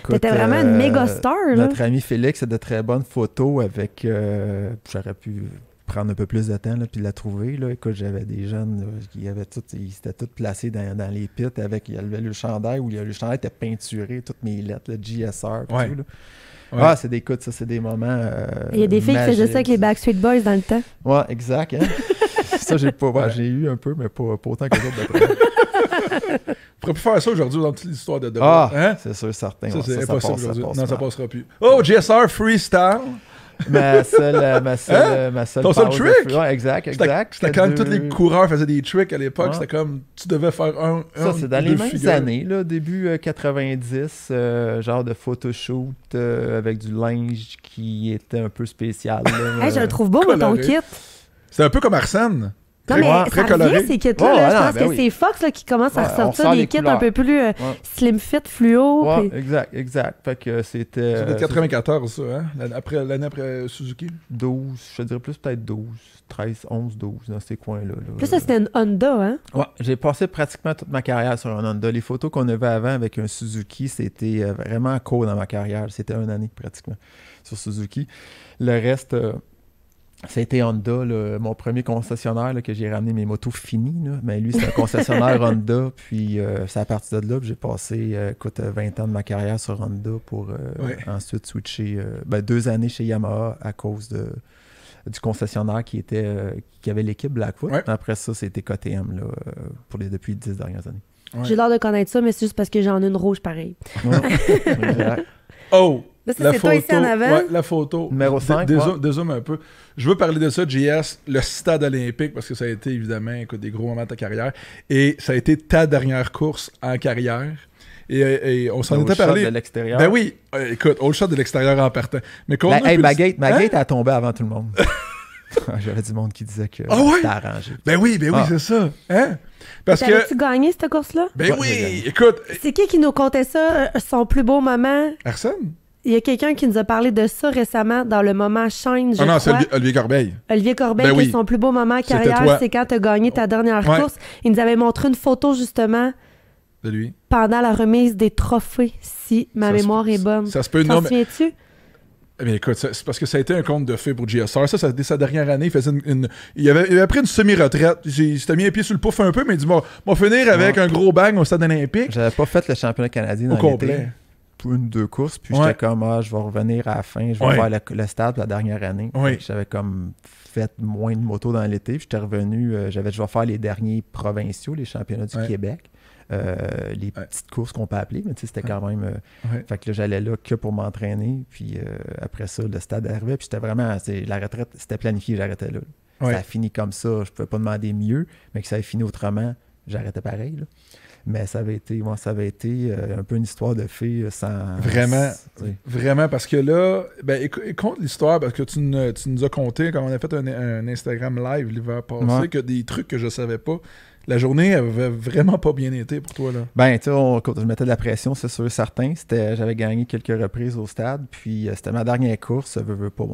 t'étais vraiment une méga star. Notre ami Félix a de très bonnes photos avec. J'aurais pu prendre un peu plus de temps puis la trouver. Là. Écoute, j'avais des jeunes là, ils s'étaient tous placés dans les pits avec il y avait le chandail où le chandail était peinturé, toutes mes lettres, le GSR, tout. Là. Ah, c'est des moments. Il y a des filles qui faisaient ça avec les Backstreet Boys dans le temps. Ouais, exact. Hein? Ça, j'ai eu un peu, mais pas autant que les autres d'après. On pourrait plus faire ça aujourd'hui dans toute l'histoire de hein? C'est sûr, certain. Ça, c'est impossible aujourd'hui. Non, ça passera plus. Oh, GSR Freestyle! Ma seule ton seul trick? Ouais, exact. C'était quand tous les coureurs faisaient des tricks à l'époque, c'était comme tu devais faire ça, c'est dans les mêmes années, là, début 90, genre de photoshoot avec du linge qui était un peu spécial. Là, je le trouve beau, ton kit. C'est un peu comme Arsène. Non, mais ça revient, ces kits-là. Je pense que c'est Fox qui commence à ressortir des kits un peu plus slim fit, fluo. Ouais, exact. Fait que c'était... C'était 94, ça, hein? L'année après Suzuki? 12, je te dirais plus peut-être 12, 13, 11, 12, dans ces coins-là. Puis ça, c'était une Honda, hein? Ouais, j'ai passé pratiquement toute ma carrière sur un Honda. Les photos qu'on avait avant avec un Suzuki, c'était vraiment court dans ma carrière. C'était une année, pratiquement, sur Suzuki. Le reste... Ça a été Honda, là, mon premier concessionnaire là, que j'ai ramené mes motos finies. Là. Mais lui, c'est un concessionnaire Honda. Puis c'est à partir de là que j'ai passé 20 ans de ma carrière sur Honda pour ensuite switcher 2 années chez Yamaha à cause du concessionnaire qui avait l'équipe Blackfoot. Ouais. Après ça, c'était KTM là, depuis les 10 dernières années. Ouais. J'ai l'air de connaître ça, mais c'est juste parce que j'en ai une rouge pareil. Ouais. Oh! Là, ça, c'est toi ici en avant. Ouais, la photo. Numéro 5. Dézoome un peu. Je veux parler de ça, JS, le stade olympique, parce que ça a été évidemment des gros moments de ta carrière. Et ça a été ta dernière course en carrière. Et on s'en était parlé. De l'extérieur. Ben oui, écoute, all shot de l'extérieur en partant. Mais ma gate a tombé avant tout le monde. J'avais du monde qui disait que c'était arrangé. Ben oui, c'est ça. Hein? Parce que... T'avais-tu gagné cette course-là? Ben oui, écoute... C'est qui nous contait ça, son plus beau moment? Arsène? Il y a quelqu'un qui nous a parlé de ça récemment dans le moment Shine, je crois. C'est Olivier Corbeil. Olivier Corbeil, qui est son plus beau moment carrière, c'est quand tu as gagné ta dernière course. Il nous avait montré une photo, justement, de lui. Pendant la remise des trophées, si ma mémoire est bonne. Ça se peut, T'en souviens-tu? Mais écoute, c'est parce que ça a été un conte de fées pour JSR. Ça, dès sa dernière année, il faisait il avait pris une semi-retraite. Il s'était mis les pieds sur le pouf un peu, mais il dit, moi, finir avec un gros bang au stade olympique. J'avais pas fait le championnat canadien dans l'été. Pour 1-2 courses, puis j'étais comme, je vais revenir à la fin, je vais faire le stade la dernière année. J'avais comme fait moins de moto dans l'été, puis j'étais revenu, je vais faire les derniers provinciaux, les championnats du Québec. Les petites courses qu'on peut appeler, mais tu sais, c'était quand même... Fait que là, j'allais là que pour m'entraîner, puis après ça, le stade arrivait, puis c'était vraiment... La retraite, c'était planifié, j'arrêtais là. Ça a fini comme ça, je pouvais pas demander mieux, mais que ça ait fini autrement, j'arrêtais pareil, là. Mais ça avait été un peu une histoire de fille sans... Vraiment, parce que là, écoute l'histoire, parce que tu nous as conté, quand on a fait un Instagram live l'hiver passé, que des trucs que je savais pas. La journée avait vraiment pas bien été pour toi, là. Ben, tu sais, je mettais de la pression, c'est sûr, certain. J'avais gagné quelques reprises au stade, puis c'était ma dernière course. Veux pas,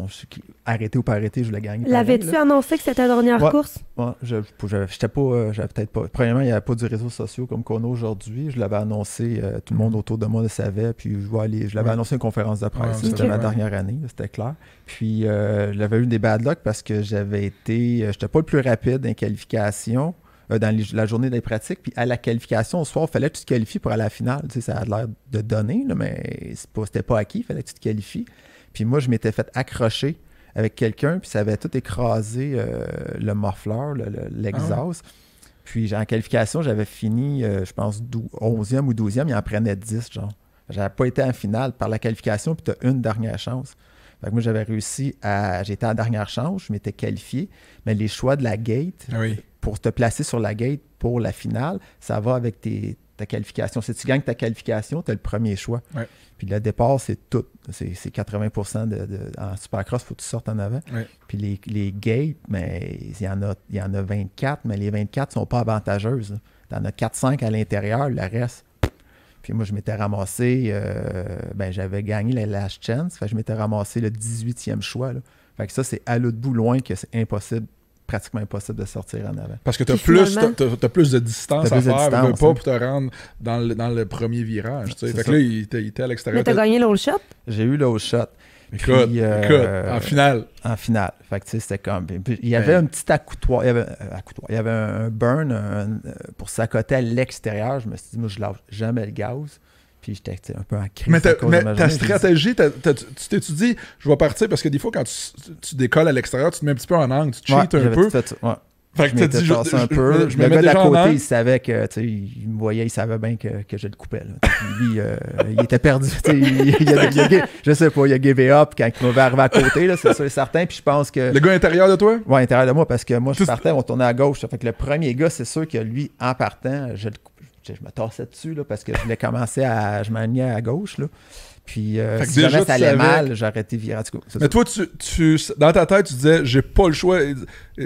arrêter ou pas arrêter, je voulais gagner. L'avais-tu annoncé que c'était ta dernière course? Ouais, j'avais peut-être pas. Premièrement, il n'y avait pas de réseaux sociaux comme qu'on a aujourd'hui. Je l'avais annoncé, tout le monde autour de moi le savait, puis je l'avais annoncé à une conférence de presse. C'était ma dernière année, c'était clair. Puis, j'avais eu des bad luck parce que j'étais pas le plus rapide en qualification. Dans la journée des pratiques, puis à la qualification, au soir, il fallait que tu te qualifies pour aller à la finale. Tu sais, ça a l'air de donner, là, mais c'était pas acquis, il fallait que tu te qualifies. Puis moi, je m'étais fait accrocher avec quelqu'un, puis ça avait tout écrasé le muffler, l'exhaust. Puis en qualification, j'avais fini, je pense, 11e ou 12e, il en prenait 10, genre. J'avais pas été en finale par la qualification, puis tu as une dernière chance. Fait que moi, j'avais réussi j'étais en dernière chance, je m'étais qualifié, mais les choix de la gate... pour te placer sur la gate pour la finale, ça va avec ta qualification. Si tu gagnes ta qualification, tu as le premier choix. Puis le départ, c'est tout. C'est 80% en Supercross, il faut que tu sortes en avant. Puis les gates, mais il y en a 24, mais les 24 ne sont pas avantageuses. Tu en as 4-5 à l'intérieur, le reste. Puis moi, je m'étais ramassé, j'avais gagné la last chance. Fait que je m'étais ramassé le 18e choix. Là. Fait que ça, c'est à l'autre bout loin que c'est pratiquement impossible de sortir en avant. Parce que tu as plus de distance à faire pas pour te rendre dans le premier virage. Fait que là, il était à l'extérieur. Mais tu as gagné l'all shot? J'ai eu l'all shot. Écoute, en finale. En finale. Fait que tu sais, c'était comme... Il y avait un petit accoutoir. Il y avait un burn pour s'accoter à l'extérieur. Je me suis dit, moi, je lâche jamais le gaz. Puis j'étais un peu en crise. Mais ta stratégie, tu t'es-tu dit, je vais partir, parce que des fois, quand tu décolles à l'extérieur, tu te mets un petit peu en angle, tu cheats un peu. Fait ça, fait que tu t'as dit, le gars d'à côté, il savait que, tu sais, il me voyait, il savait bien que je le coupais. Là. Lui, il était perdu. Je sais pas, il a give up quand il m'avait arrivé à côté, là, c'est sûr et certain. Puis je pense que... Le gars intérieur de toi? Ouais, intérieur de moi, parce que moi, je partais, on tournait à gauche. Ça fait que le premier gars, c'est sûr que lui, en partant, je me tassais dessus là, parce que je voulais commencer je m'alignais à gauche. Là. Puis si jamais ça allait mal, j'aurais été viré. Mais toi, dans ta tête, tu disais, j'ai pas le choix.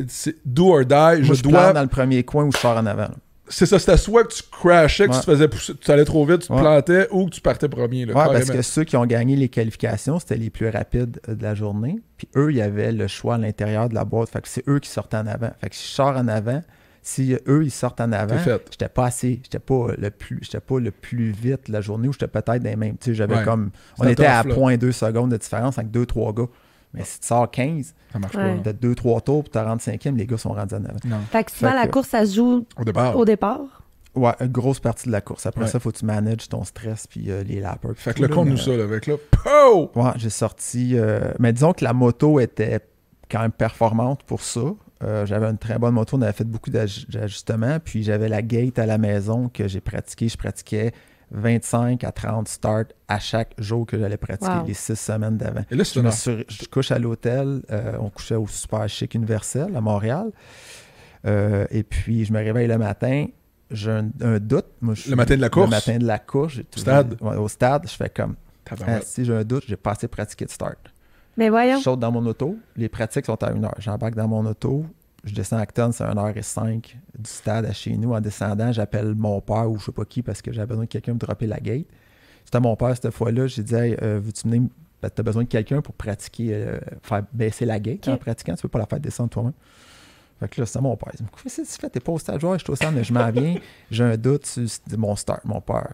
C'est do or die. Moi, je dois dans le premier coin où je sors en avant. Là. C'est ça, c'était soit que tu crashais, que tu te faisais pousser, tu allais trop vite, tu te plantais, ou que tu partais premier. Là, parce que ceux qui ont gagné les qualifications, c'était les plus rapides de la journée. Puis eux, il y avait le choix à l'intérieur de la boîte. Fait que c'est eux qui sortaient en avant. Fait que si je sors en avant, si eux, ils sortent en avant, j'étais pas le plus vite la journée, ou j'étais peut-être dans les mêmes. Tu sais, j'avais comme... On était à 0.2 secondes de différence avec 2-3 gars. Mais si tu sors 15, ça marche pas. T'as 2-3 tours pour te rendre 5e, les gars sont rendus en avant. Non. Fait que souvent, la course, ça se joue au départ. Ouais, une grosse partie de la course. Après ça, il faut que tu manages ton stress puis les lappers. Fait que là, compte-nous ça, là, avec là. Pow! Ouais, j'ai sorti... mais disons que la moto était quand même performante pour ça. J'avais une très bonne moto, on avait fait beaucoup d'ajustements, puis j'avais la gate à la maison que j'ai pratiqué. Je pratiquais 25 à 30 starts à chaque jour que j'allais pratiquer, les 6 semaines d'avant. Et là, je couche à l'hôtel, on couchait au Super Chic Universel à Montréal, et puis je me réveille le matin, j'ai un doute. Moi, le matin de la course? Le matin de la course. Au stade? Au stade, je fais comme, si j'ai un doute, j'ai pas assez pratiqué de start. Mais voyons. Je saute dans mon auto. Les pratiques sont à 1 heure. J'embarque dans mon auto. Je descends à Acton, c'est 1h05 du stade à chez nous. En descendant, j'appelle mon père ou je sais pas qui parce que j'avais besoin de quelqu'un me dropper la gate. C'était mon père cette fois-là. J'ai dit, hey, veux-tu venir? T'as besoin de quelqu'un pour pratiquer, faire baisser la gate en pratiquant. Tu peux pas la faire descendre toi-même. Fait que là, c'était mon père. Il me dit, qu'est-ce que tu fais? T'es pas au stade joueur, je suis au stade, mais je m'en viens. J'ai un doute sur mon start. Mon père,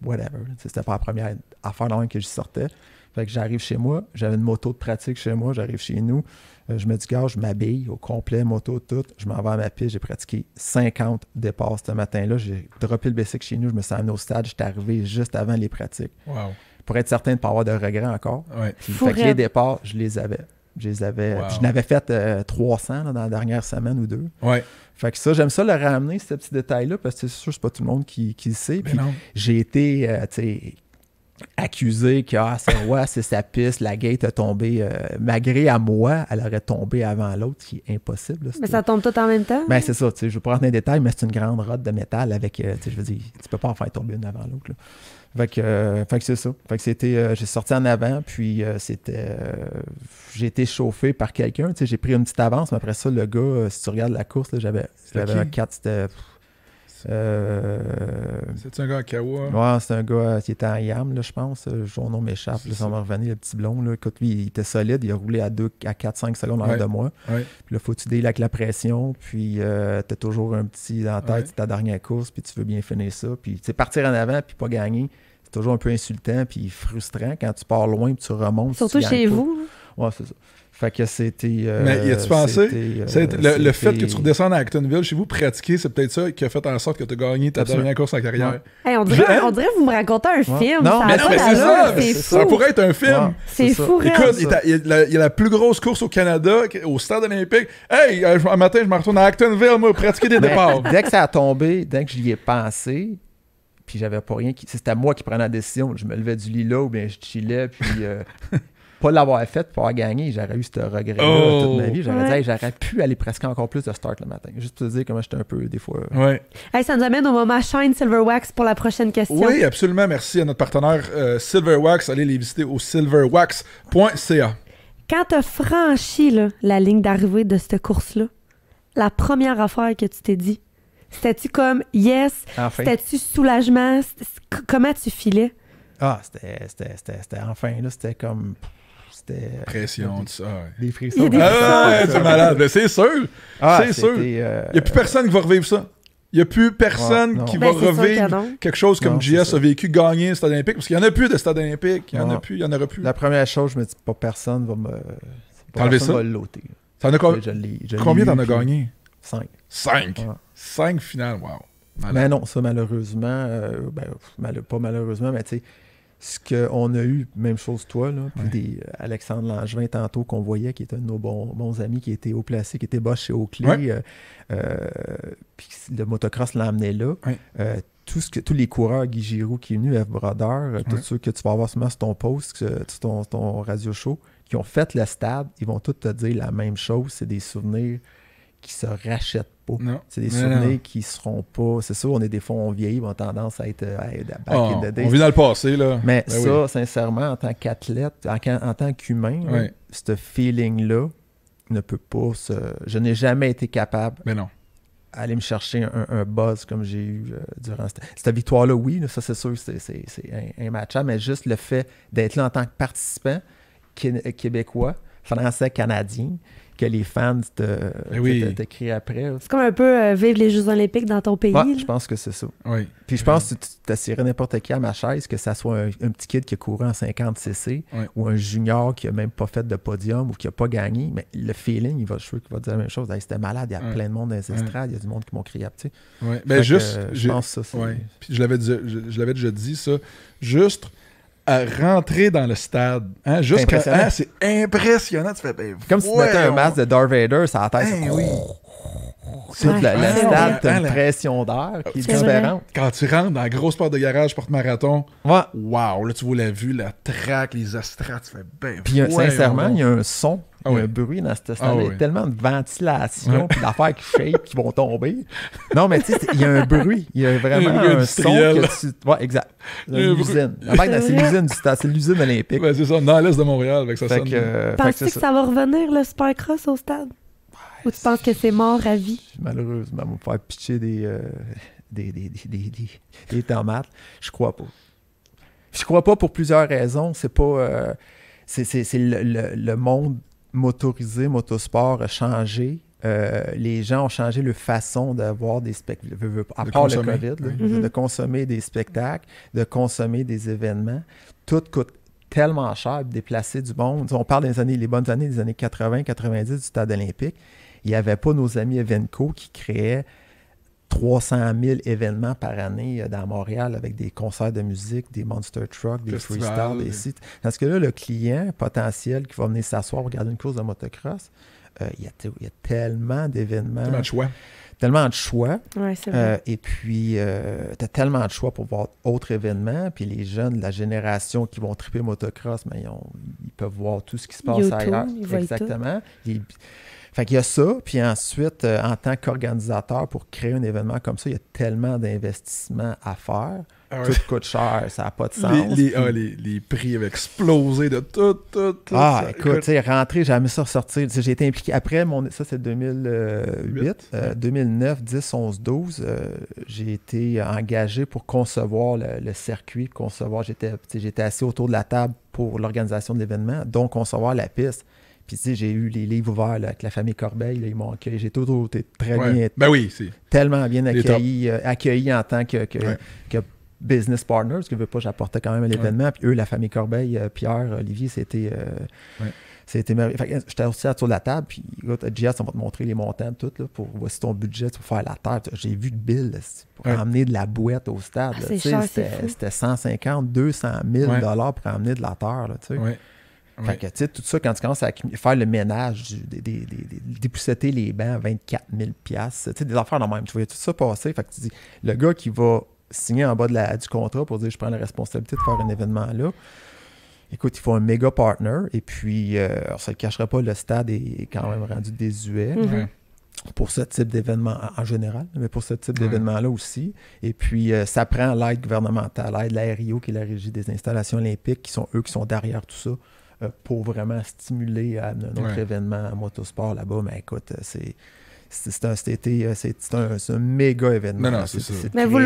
whatever. C'était pas la première affaire dans que je sortais. Fait que j'arrive chez moi. J'avais une moto de pratique chez moi. J'arrive chez nous. Je me dis, gars, je m'habille au complet, moto, tout. Je m'en vais à ma piste. J'ai pratiqué 50 départs ce matin-là. J'ai droppé le bicycle chez nous. Je me suis amené au stade. J'étais arrivé juste avant les pratiques. Wow. Pour être certain de ne pas avoir de regrets encore. Ouais. Fait que les départs, je les avais. Wow. Je n'avais fait 300 là, dans la dernière semaine ou 2. Ouais. Fait que ça, j'aime ça le ramener, ce petit détail-là, parce que c'est sûr, c'est pas tout le monde qui le sait. Puis j'ai été, accusé que c'est sa piste, la gate a tombé, malgré à moi, elle aurait tombé avant l'autre, ce qui est impossible. Là, mais ça tombe tout en même temps? Ben c'est ça, je vais pas rentrer dans les détails, mais c'est une grande rod de métal avec, je veux dire, tu peux pas en faire tomber une avant l'autre. Là. Fait que c'est ça. Fait que c'était, j'ai sorti en avant, puis j'ai été chauffé par quelqu'un. J'ai pris une petite avance, mais après ça, le gars, si tu regardes la course, là, j'avais un 4, c'était... C'est-tu un gars à Kawa? Ouais, c'est un gars qui était en YAM, là, je pense. Son nom m'échappe. Là, ça m'a revenu, le petit blond. Là. Écoute, lui, il était solide. Il a roulé à 4-5 secondes en de moi. Ouais. Puis là, faut que tu deals avec la pression. Puis t'as toujours un petit dans la tête, c'est ta dernière course. Puis tu veux bien finir ça. Puis partir en avant puis pas gagner, c'est toujours un peu insultant puis frustrant quand tu pars loin puis tu remontes. Surtout chez vous. Ouais, c'est ça. Fait que c'était... mais y a-tu pensé? Le fait que tu redescendes à Actonville, chez vous, pratiquer, c'est peut-être ça qui a fait en sorte que tu as gagné ta dernière course en carrière. Hey, on dirait que vous me racontez un film. Non, ça mais c'est ça. C'est fou. Ça pourrait être un film. Ouais, c'est fou, écoute, il y a la plus grosse course au Canada, au stade olympique. Hey, un matin, je me retourne à Actonville, moi, pratiquer des départs. Dès que ça a tombé, dès que j'y ai pensé, puis j'avais pas rien c'était moi qui prenais la décision. Je me levais du lit là ou bien je chillais, puis pas l'avoir fait pour avoir gagné, j'aurais eu ce regret-là toute ma vie. J'aurais dit, hey, j'aurais pu aller presque encore plus de start le matin. Juste pour te dire comment j'étais un peu, des fois... Ouais. Hey, ça nous amène au moment Shine Silver Wax pour la prochaine question. Oui, absolument. Merci à notre partenaire Silver Wax. Allez les visiter au silverwax.ca. Quand tu as franchi là, la ligne d'arrivée de cette course-là, la première affaire que tu t'es dit, c'était-tu comme yes? Enfin. C'était-tu soulagement? Comment tu filais? Ah, c'était enfin, là, c'était comme... Pression, tout ça. Ouais. Des frissons. C'est malade. Mais c'est sûr. C'est sûr. Il n'y a plus personne qui va revivre ça. Il n'y a plus personne qui va revivre quelque chose comme JS a vécu, gagner un stade olympique. Parce qu'il n'y en a plus de stade olympique. Il n'y en a plus, il n'y en aura plus. La première chose, je me dis, pas personne va me... T'enlever ça? Va le loter. Combien t'en as gagné? 5. 5? Ouais. 5 finales, wow. Mais non, ça malheureusement, pas malheureusement, mais tu sais, ce qu'on a eu, même chose toi, là, puis Alexandre Langevin tantôt qu'on voyait, qui était un de nos bons amis, qui était haut placé, qui était boss chez Oakley, puis le motocross l'a amené là. Ouais. Tous les coureurs, Guy Giroux qui est venu, F. Brodeur, tous ceux que tu vas avoir sur ton post, sur ton radio show, qui ont fait le stade, ils vont tous te dire la même chose, c'est des souvenirs qui se rachètent pas. Non. C'est des souvenirs qui seront pas... C'est sûr, des fois, on vieillit, on a tendance à être back in the days. On vit dans le passé, là. Mais sincèrement, en tant qu'athlète, en tant qu'humain, ce feeling-là ne peut pas se... Je n'ai jamais été capable d'aller me chercher un buzz comme j'ai eu durant cette victoire-là. Oui, là, ça, c'est sûr, c'est un match-up, mais juste le fait d'être là en tant que participant québécois, français, canadien, que les fans te crient après. C'est comme un peu vivre les Jeux olympiques dans ton pays. Ouais, je pense que c'est ça. Oui. Puis je pense que tu t'assirais n'importe qui à ma chaise, que ça soit un petit kid qui a couru en 50cc ou un junior qui a même pas fait de podium ou qui a pas gagné, mais le feeling, je suis sûr qu'il va dire la même chose. Hey, c'était malade, il y a plein de monde dans les estrades, il y a du monde qui m'ont crié après. Oui, ben juste... je pense ça, c'est... Puis je l'avais déjà dit, ça. Juste... à rentrer dans le stade. Hein, juste c'est impressionnant. Tu fais, comme si tu mettais un masque de Darth Vader sur la tête. C'est le stade, t'as une pression d'air qui est différente. Quand tu rentres dans la grosse porte de garage porte-marathon, wow, là tu vois la vue, la track, les estrades, tu fais Puis sincèrement, il y a un son. Il y a un bruit dans cette stade. Il y a tellement de ventilation, puis d'affaires qui shake, qui vont tomber. Non, mais tu sais, il y a un bruit. Il y a vraiment un son que tu... Ouais, exact. L'usine. C'est l'usine du stade. C'est l'usine olympique. Ben, c'est ça, dans l'est de Montréal. Avec ça sonne. Penses-tu que ça va revenir, le Supercross, au stade? Ou tu penses que c'est mort à vie? Malheureusement, on va me faire pitcher des tomates. Je crois pas. Je crois pas pour plusieurs raisons. C'est pas... c'est le monde motorisé, motosport a changé. Les gens ont changé leur façon d'avoir des spectacles. À part le COVID, de consommer des spectacles, de consommer des événements. Tout coûte tellement cher de déplacer du monde. On parle les bonnes années des années 80-90 du stade olympique. Il n'y avait pas nos amis Evenco qui créaient 300 000 événements par année dans Montréal avec des concerts de musique, des monster trucks, des freestyles, des sites. Parce que là, le client potentiel qui va venir s'asseoir pour regarder une course de motocross, il y a tellement d'événements. Tellement de choix. Tellement de choix. Ouais, c'est vrai. Et puis, tu as tellement de choix pour voir d'autres événements. Puis les jeunes de la génération qui vont triper motocross, mais ils peuvent voir tout ce qui se passe YouTube, ailleurs. Exactement. Fait qu'il y a ça, puis ensuite, en tant qu'organisateur, pour créer un événement comme ça, il y a tellement d'investissements à faire. Tout coûte cher, ça n'a pas de sens. Les prix avaient explosé de tout. Écoute, tu sais, rentrer, j'ai jamais ça ressortir. J'ai été impliqué après, ça c'est 2008, 2009, 10, 11, 12. J'ai été engagé pour concevoir le circuit, j'étais assis autour de la table pour l'organisation de l'événement, donc concevoir la piste. Puis, tu sais, j'ai eu les livres ouverts là, avec la famille Corbeil. Là, ils m'ont accueilli. J'ai toujours été très bien. Ben oui, c'est tellement bien accueilli en tant que business partner, parce que j'apportais quand même à l'événement. Puis eux, la famille Corbeil, Pierre, Olivier, c'était merveilleux. Fait que j'étais aussi autour de la table. Puis, écoute, JS, on va te montrer les montants de tout. Là, pour voici ton budget pour faire la terre. J'ai vu de bill pour emmener de la bouette au stade. Là, c'était 150, 200 000 $ pour emmener de la terre. Là, tu sais. Fait que, tu sais, tout ça, quand tu commences à faire le ménage, dépousseter les bancs à 24 000 $, tu sais, des affaires dans le même. Tu vois, tout ça passer. Fait que tu dis, le gars qui va signer en bas du contrat pour dire je prends la responsabilité de faire un événement là, écoute, il faut un méga partner. Et puis, on ne se le cachera pas, le stade est quand même rendu désuet. Pour ce type d'événement en général, mais pour ce type d'événement-là aussi. Et puis, ça prend l'aide gouvernementale, l'aide de la RIO, qui est la Régie des installations olympiques, qui sont derrière tout ça. Pour vraiment stimuler à un autre événement à motosport là-bas. Mais écoute, c'est un méga événement. Non, c'est ça. Mais vous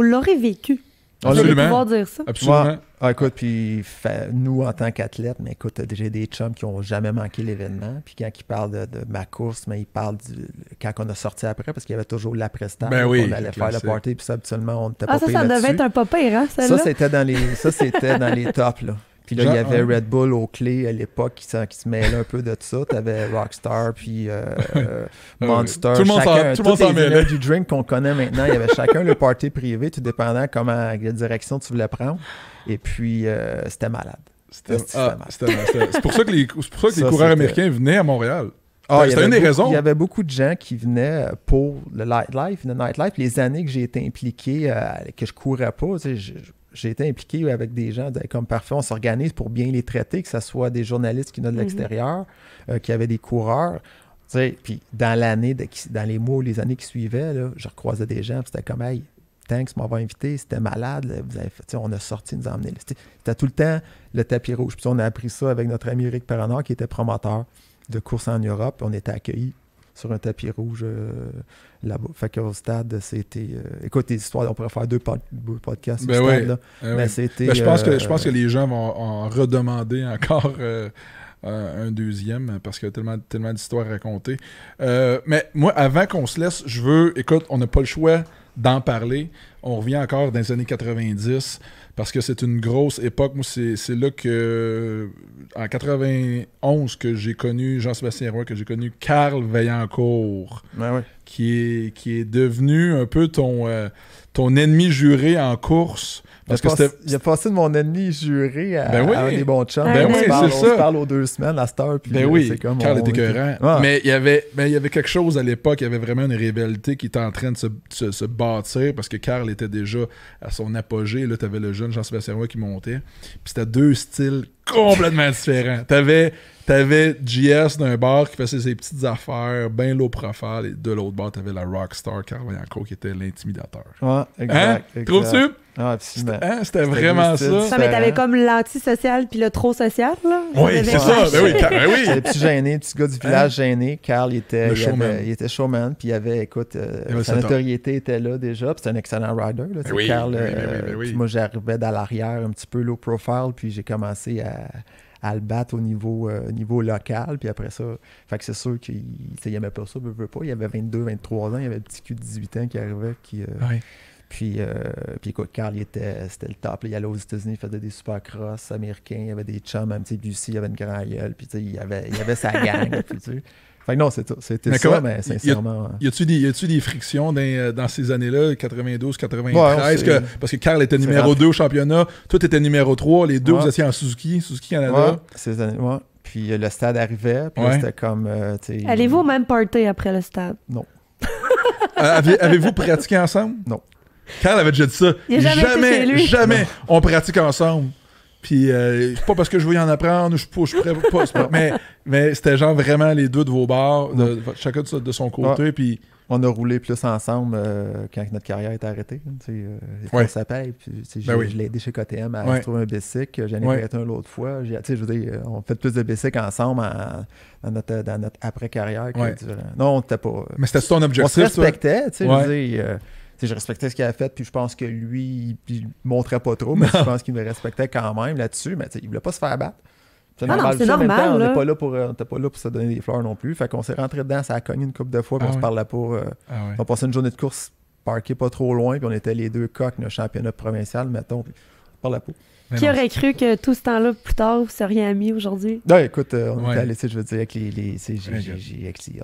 l'aurez vécu. Vous allez pouvoir dire ça. Absolument. Écoute, puis nous, en tant qu'athlètes, mais écoute, j'ai des chums qui n'ont jamais manqué l'événement. Puis quand ils parlent de ma course, mais ils parlent quand on a sorti après, parce qu'il y avait toujours l'après-stade. Ben oui, on allait faire le party, puis ça, habituellement, on n'était pas payé là-dessus. Ça devait être un pas pire, hein, celle-là? Ça, c'était dans les tops, là. Puis là, il y avait Red Bull aux clés à l'époque qui se mêlait un peu de ça. Tu avais Rockstar, puis Monster. Tout le monde s'en mêlait. Du drink qu'on connaît maintenant, il y avait chacun le party privé, tout dépendant comment la direction tu voulais prendre. Et puis, c'était malade. C'était malade. C'est pour ça que les coureurs américains venaient à Montréal. C'était une des raisons. Il y avait beaucoup de gens qui venaient pour le nightlife. Les années que j'ai été impliqué, que je courais pas, tu sais, j'ai été impliqué avec des gens comme parfait, on s'organise pour bien les traiter, que ce soit des journalistes qui venaient de l'extérieur, qui avaient des coureurs. Puis dans les mois ou les années qui suivaient, là, je recroisais des gens, c'était comme « Hey, thanks, m'avoir invité, c'était malade, là, vous avez fait, on a sorti, nous a emmenés. » C'était tout le temps le tapis rouge. Puis on a appris ça avec notre ami Eric Perronard, qui était promoteur de courses en Europe. On était accueillis sur un tapis rouge là-bas. Fait qu'au stade, c'était... écoute, les histoires, on pourrait faire 2 podcasts au stade, là. Mais c'était... je pense que les gens vont en redemander encore un deuxième, parce qu'il y a tellement d'histoires à raconter. Mais moi, avant qu'on se laisse, écoute, on n'a pas le choix d'en parler. On revient encore dans les années 90, parce que c'est une grosse époque. Moi, c'est là que, en 91, que j'ai connu Jean-Sébastien Roy, que j'ai connu Carl Vaillancourt, qui est devenu un peu ton ennemi juré en course. Il a passé de mon ennemi juré à un des bons chums. On se parle aux 2 semaines à cette heure. Puis c'est comme Carl était écœurant. Mais il y avait quelque chose à l'époque, il y avait vraiment une rivalité qui était en train de se bâtir, parce que Carl était déjà à son apogée. Là, tu avais le jeune Jean-Sébastien Roy qui montait. Puis c'était 2 styles complètement différents. T'avais JS d'un bar qui faisait ses petites affaires, bien low profile, et de l'autre bar, t'avais la rockstar Carl Bianco qui était l'intimidateur. Ouais, exact. Trouves-tu? Ah, absolument. C'était vraiment ça. Ça, mais t'avais comme l'antisocial puis le trop social, là. Oui, c'est ça. Ben oui. C'était le petit gêné, le petit gars du village gêné. Carl, il était showman. Puis il avait, écoute, sa notoriété était là déjà. Puis c'était un excellent rider. Là, oui, Carl, oui. Puis moi, j'arrivais dans l'arrière, un petit peu low profile. Puis j'ai commencé à le battre au niveau local. Puis après ça, fait que c'est sûr qu'il aimait pas ça, veut pas. Il avait 22, 23 ans. Il avait le petit cul de 18 ans qui arrivait. Puis écoute, Carl, c'était le top. Là. Il allait aux États-Unis, il faisait des supercross américains. Il y avait des chums, même Busey, il avait une grande gueule. Puis il y avait sa gang. Puis, fait que non, c'était ça, mais sincèrement. Y a-tu des frictions dans ces années-là, 92, 93, parce que Carl était numéro 2 au championnat, toi t'étais numéro 3, les deux vous étiez en Suzuki Canada. Ces années, Puis le stade arrivait, puis là, c'était comme. Allez-vous au même party après le stade? Non. Avez-vous pratiqué ensemble? Non. Carl avait déjà dit ça. Jamais on pratique ensemble. Puis, pas parce que je veux y en apprendre, je suis pas, mais c'était genre vraiment les deux de vos bars, chacun de son côté. Puis on a roulé plus ensemble quand notre carrière est arrêtée. On s'appelle. Je l'ai aidé chez KTM à trouver un bicycle. J'en ai prêté un l'autre fois. Je veux dire, on fait plus de bicycles ensemble dans notre après-carrière. Non, on n'était pas. Mais c'était ton objectif. On se respectait. Je veux dire. Je respectais ce qu'il avait fait, puis je pense que lui, il montrait pas trop, mais je pense qu'il me respectait quand même là-dessus, mais il voulait pas se faire battre. C'est normal. On n'était pas là pour se donner des fleurs non plus. Fait qu'on s'est rentré dedans, ça a cogné une couple de fois, puis on se parlait pas. On passait une journée de course parquée pas trop loin, puis on était les deux coqs d'un championnat provincial, mettons, puis on se parlait pas. Qui aurait cru que tout ce temps-là, plus tard, vous seriez amis aujourd'hui? Non, écoute, on est allé, je veux dire, avec on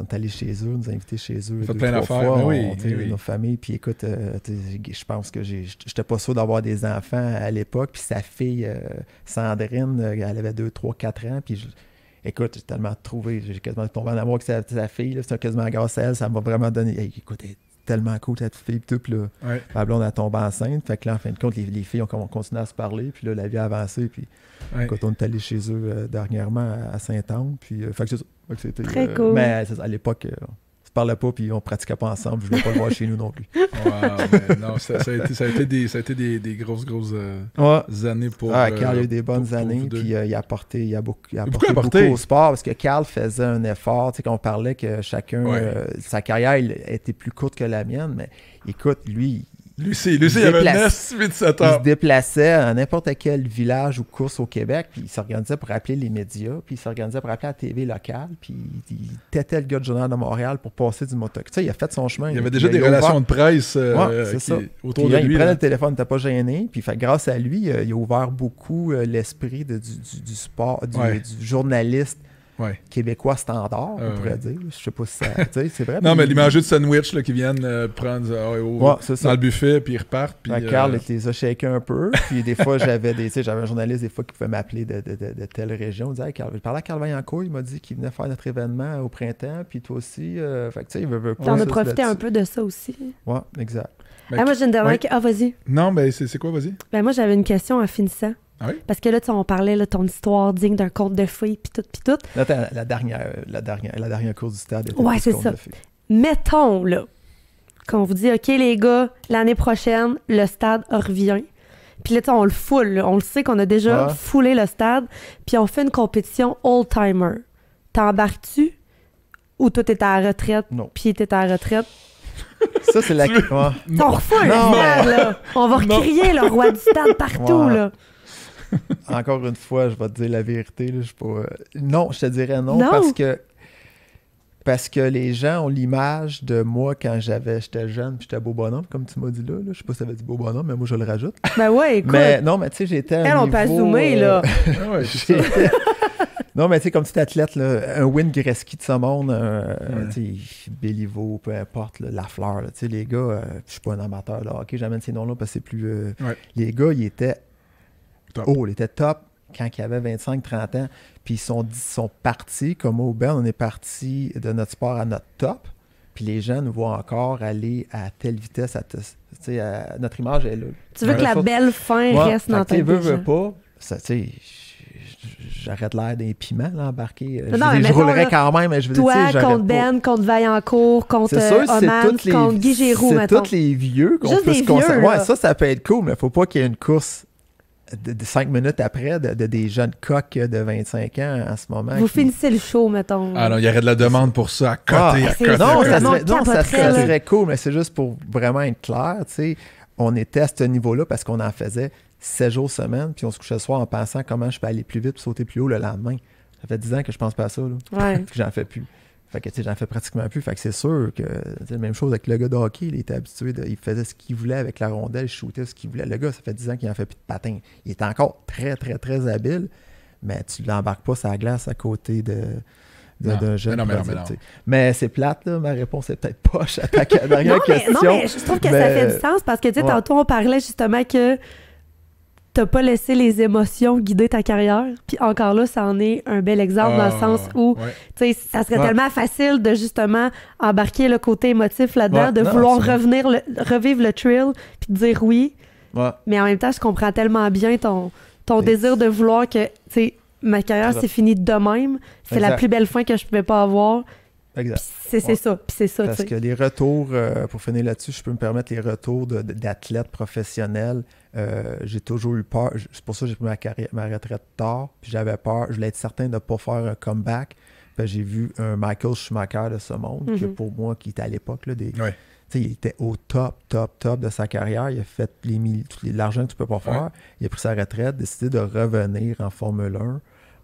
est allé chez eux, on nous a invités chez eux 2-3 fois, nos familles, puis écoute, je pense que j'étais pas sûr d'avoir des enfants à l'époque, puis sa fille, Sandrine, elle avait 2, 3, 4 ans, puis écoute, j'ai tellement trouvé, j'ai quasiment tombé en amour avec sa fille, c'était quasiment grâce à elle, ça m'a vraiment donné, écoute, tellement cool cette fille, puis tout, là, la blonde a tombé enceinte, fait que là, en fin de compte, les filles ont continué à se parler, puis là, la vie a avancé, puis quand on est allé chez eux dernièrement à Saint-Anne, puis fait que c'est ça. C'était, très cool. Mais à l'époque, on se parlait pas, puis on pratiquait pas ensemble, je voulais pas le voir chez nous non plus. Non, ça a été des grosses années pour... Carl a eu des bonnes années, puis il a apporté beaucoup au sport, parce que Carl faisait un effort, tu sais, qu'on parlait que chacun, sa carrière était plus courte que la mienne, mais écoute, lui, il avait 9-8-7 ans. Il se déplaçait à n'importe quel village ou course au Québec, puis il s'organisait pour appeler les médias, puis il s'organisait pour appeler la TV locale, puis il têtait le gars du Journal de Montréal pour passer du moto. Tu sais, il a fait son chemin. Il y avait déjà des relations de presse autour de lui. Il prenait le téléphone, il n'était pas gêné, puis grâce à lui, il a ouvert beaucoup l'esprit du sport, du journaliste québécois standard, on pourrait dire. Je sais pas si ça... c'est vrai. Non, mais l'image de sandwich là, qui viennent prendre dans le buffet, puis ils repartent. Puis, Carl les a shakés un peu. Puis des fois, j'avais un journaliste des fois qui pouvait m'appeler de telle région. Il disait, je parlais à Carl Bianco, il m'a dit qu'il venait faire notre événement au printemps, puis toi aussi. Fait que tu sais, il veut pas. On a profité un peu de ça aussi. Ouais, exact. Moi, j'ai une dernière question. Ah, vas-y. Non, mais c'est quoi, vas-y? Moi, j'avais une question en finissant. Ah oui? Parce que là, on parlait de ton histoire digne d'un conte de fées, puis tout. Attends, la dernière course du stade était c'est ça. Mettons, là, qu'on vous dit, OK, les gars, l'année prochaine, le stade revient. Puis là, on le foule. Là. On le sait qu'on a déjà foulé le stade. Puis on fait une compétition old-timer. T'embarques-tu ou toi, t'es à la retraite? Non. Puis t'es à la retraite? Ça, c'est la... On refoule le stade, là. On va recrier le roi du stade partout, là. Encore une fois, je vais te dire la vérité. Là, non, je te dirais non. Parce que les gens ont l'image de moi quand j'étais jeune puis j'étais beau bonhomme, comme tu m'as dit là. Je sais pas si ça veut dire beau bonhomme, mais moi je le rajoute. Ben ouais, écoute. Mais non, mais tu sais, j'étais à un on peut zoomer, là. Non, mais tu sais, comme petit athlète, là, un Wayne Gretzky de ce monde, Béliveau, peu importe, là, Lafleur, tu sais, les gars, je suis pas un amateur, là, ok, j'amène ces noms-là parce que c'est plus... Les gars, ils étaient ils étaient top quand ils avaient 25-30 ans, puis ils sont partis, comme au Ben, on est parti de notre sport à notre top, Puis les gens nous voient encore aller à telle vitesse. Notre image est là. Tu veux que la belle fin reste dans ta vie. Veux pas. J'arrête l'air des piments, là, embarqué. Je roulerais quand même, mais je veux dire, toi, contre Ben, contre Vaillancourt, contre Oman, contre Guy Giroux, mettons. C'est tous les vieux qu'on peut se concentrer. Ouais, ça peut être cool, mais faut pas qu'il y ait une course de 5 minutes après de des jeunes coqs de 25 ans en ce moment. Vous finissez le show, mettons. Ah non, il y aurait de la demande pour ça à côté. Non, ça serait cool, mais c'est juste pour vraiment être clair, tu sais. On était à ce niveau-là parce qu'on en faisait 7 jours semaine, puis on se couchait le soir en pensant comment je peux aller plus vite et sauter plus haut le lendemain. Ça fait 10 ans que je pense pas à ça, là. Ouais. Puis j'en fais plus. Fait que, j'en fais pratiquement plus. Fait que c'est sûr que c'est la même chose avec le gars de hockey. Il était habitué, il faisait ce qu'il voulait avec la rondelle, il shootait ce qu'il voulait. Le gars, ça fait 10 ans qu'il en fait plus de patin. Il est encore très, très, très habile, mais tu l'embarques pas sur la glace à côté d'un jeune. Mais c'est plate, là. Ma réponse est peut-être poche à ta dernière question. Non, mais je trouve que ça fait du sens parce que, tu sais, tantôt, on parlait justement que t'as pas laissé les émotions guider ta carrière. Puis encore là, ça en est un bel exemple dans le sens où, tu sais, ça serait tellement facile de justement embarquer le côté émotif là-dedans, de vouloir revivre le thrill, puis de dire oui. Ouais. Mais en même temps, je comprends tellement bien ton désir de vouloir que, tu sais, ma carrière, c'est fini de même. C'est la plus belle fin que je pouvais pas avoir. Exact. C'est ça. Puis c'est ça. Parce que les retours, pour finir là-dessus, je peux me permettre les retours d'athlètes professionnels. J'ai toujours eu peur. C'est pour ça que j'ai pris ma retraite tard. Puis j'avais peur. Je voulais être certain de ne pas faire un comeback. Puis j'ai vu un Michael Schumacher de ce monde, que pour moi, qui était à l'époque, là, il était au top de sa carrière. Il a fait l'argent que tu peux pas faire. Ouais. Il a pris sa retraite, décidé de revenir en Formule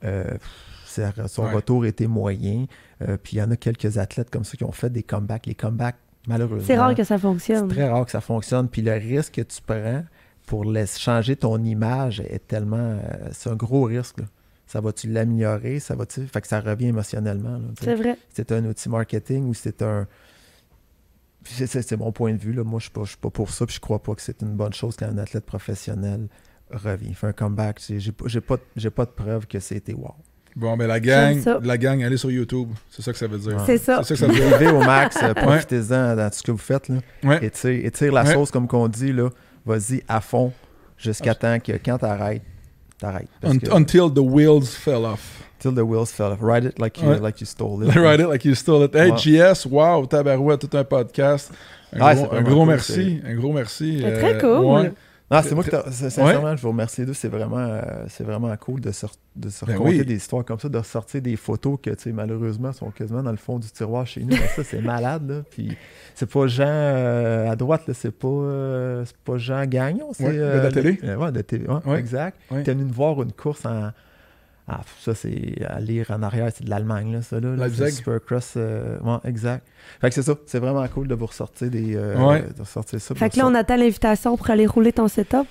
1. Son retour était moyen. Puis il y en a quelques athlètes comme ça qui ont fait des comebacks. Les comebacks, malheureusement, c'est rare que ça fonctionne. C'est très rare que ça fonctionne. Puis le risque que tu prends pour changer ton image est tellement... c'est un gros risque, là. Ça va-tu l'améliorer? Fait que ça revient émotionnellement. Là, c'est vrai. C'est un outil marketing ou c'est un... C'est mon point de vue. Là. Moi, je suis pas pour ça. Puis je crois pas que c'est une bonne chose quand un athlète professionnel revient. Il fait un comeback. J'ai pas de preuve que c'était wow. Bon, ben la gang, allez sur YouTube. C'est ça que ça veut dire. C'est ça. C'est ça que ça veut dire. Vivez au max, profitez-en dans tout ce que vous faites. Là. Ouais. Étire la sauce, comme qu'on dit. Là. Vas-y à fond jusqu'à temps que quand t'arrêtes. Until the wheels fell off. Until the wheels fell off. Ride it like you stole it. Ride it like you stole it. Hey, JS, wow, tabarouette, tout un podcast. Un gros merci. Un gros merci. C'est très cool. Ouais. Non, c'est moi que sincèrement, je vous remercie les deux. C'est vraiment cool de se raconter des histoires comme ça, de ressortir des photos que, tu sais, malheureusement, sont quasiment dans le fond du tiroir chez nous. Mais ça, c'est malade, là. Puis c'est pas Jean à droite, là. C'est pas Jean Gagnon. C'est de la télé. De télé. Ouais, exact. Ouais. T'es venu me voir une course en... Ah, ça, c'est à lire en arrière, c'est de l'Allemagne, là, ça, là. C'est Supercross. Exact. Fait que c'est ça. C'est vraiment cool de vous ressortir de ressortir ça. Fait que là, on attend l'invitation pour aller rouler ton setup.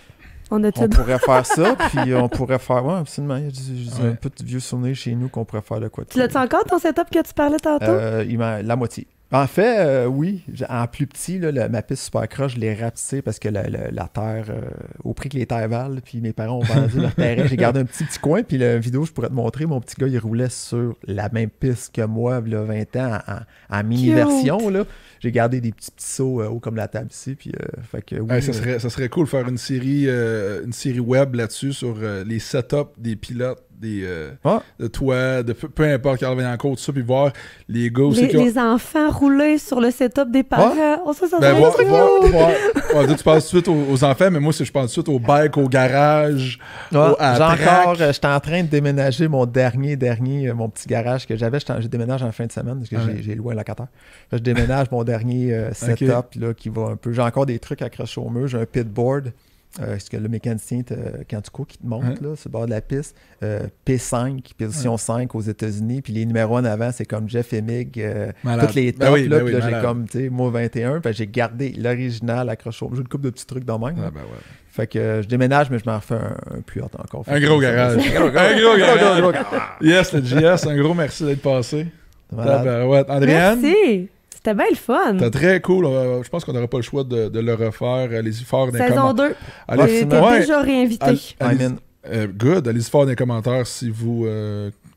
On pourrait faire ça, puis on pourrait faire... Oui, absolument. Il y a un peu de vieux souvenirs chez nous qu'on pourrait faire de quoi. Tu l'as-tu encore, ton setup que tu parlais tantôt? La moitié. En fait, oui. En plus petit, là, ma piste Supercross, je l'ai rapetissée parce que la terre, au prix que les terres valent, puis mes parents ont vendu leur terrain, j'ai gardé un petit coin, puis la vidéo, je pourrais te montrer, mon petit gars, il roulait sur la même piste que moi, il y a 20 ans, en mini-version, là. J'ai gardé des petits sauts hauts comme la table ici, puis fait que... Oui, ça serait cool de faire une série web là-dessus sur les setups des pilotes, de toi, de peu importe Carl Vaillancourt, tout ça, puis voir les gars aussi les enfants rouler sur le setup des parents. Oh, ça voir. Tu penses tout de suite aux enfants, mais moi, je pense tout de suite au bike, au garage, j'étais en train de déménager mon dernier, mon petit garage que j'avais. Je déménage en fin de semaine parce que j'ai loué un locataire. Je déménage mon dernier setup là, qui va un peu... J'ai encore des trucs accrochés au mur. J'ai un pitboard. Ce que le mécanicien, quand tu cours, qui te montre là, sur le bord de la piste, P5, position 5 aux États-Unis, puis les numéros en avant, c'est comme Jeff Emig, toutes les tops, puis là, j'ai comme, tu sais, moi 21, puis j'ai gardé l'original accroché au mur. J'ai une couple de petits trucs dans même. Fait que je déménage, mais je m'en refais un plus haut encore. Un gros garage. Un gros garage. Yes, le JS, un gros merci d'être passé. Andréane? Merci. C'était bien le fun. C'était très cool. Je pense qu'on n'aura pas le choix de le refaire. Allez-y fort dans les commentaires. Saison 2. T'es déjà réinvité. Good. Allez-y fort dans les commentaires si vous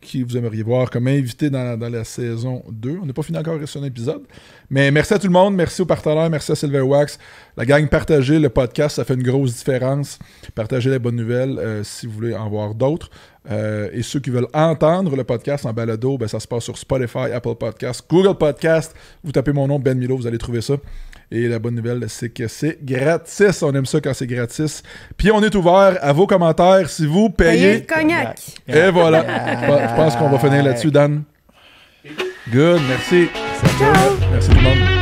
qui vous aimeriez voir comme invité dans la saison 2. On n'a pas fini encore sur un épisode. Mais merci à tout le monde, merci aux partenaires, merci à Silverwax. La gang, partagez le podcast, ça fait une grosse différence. Partagez les bonnes nouvelles si vous voulez en voir d'autres. Et ceux qui veulent entendre le podcast en balado, ben, ça se passe sur Spotify, Apple Podcasts, Google Podcasts. Vous tapez mon nom, Ben Milo, vous allez trouver ça. Et la bonne nouvelle, c'est que c'est gratis. On aime ça quand c'est gratis. Puis on est ouvert à vos commentaires si vous payez. Le cognac. Et voilà. Je pense qu'on va finir là-dessus, Dan. Good, merci. Ciao. Merci tout le monde.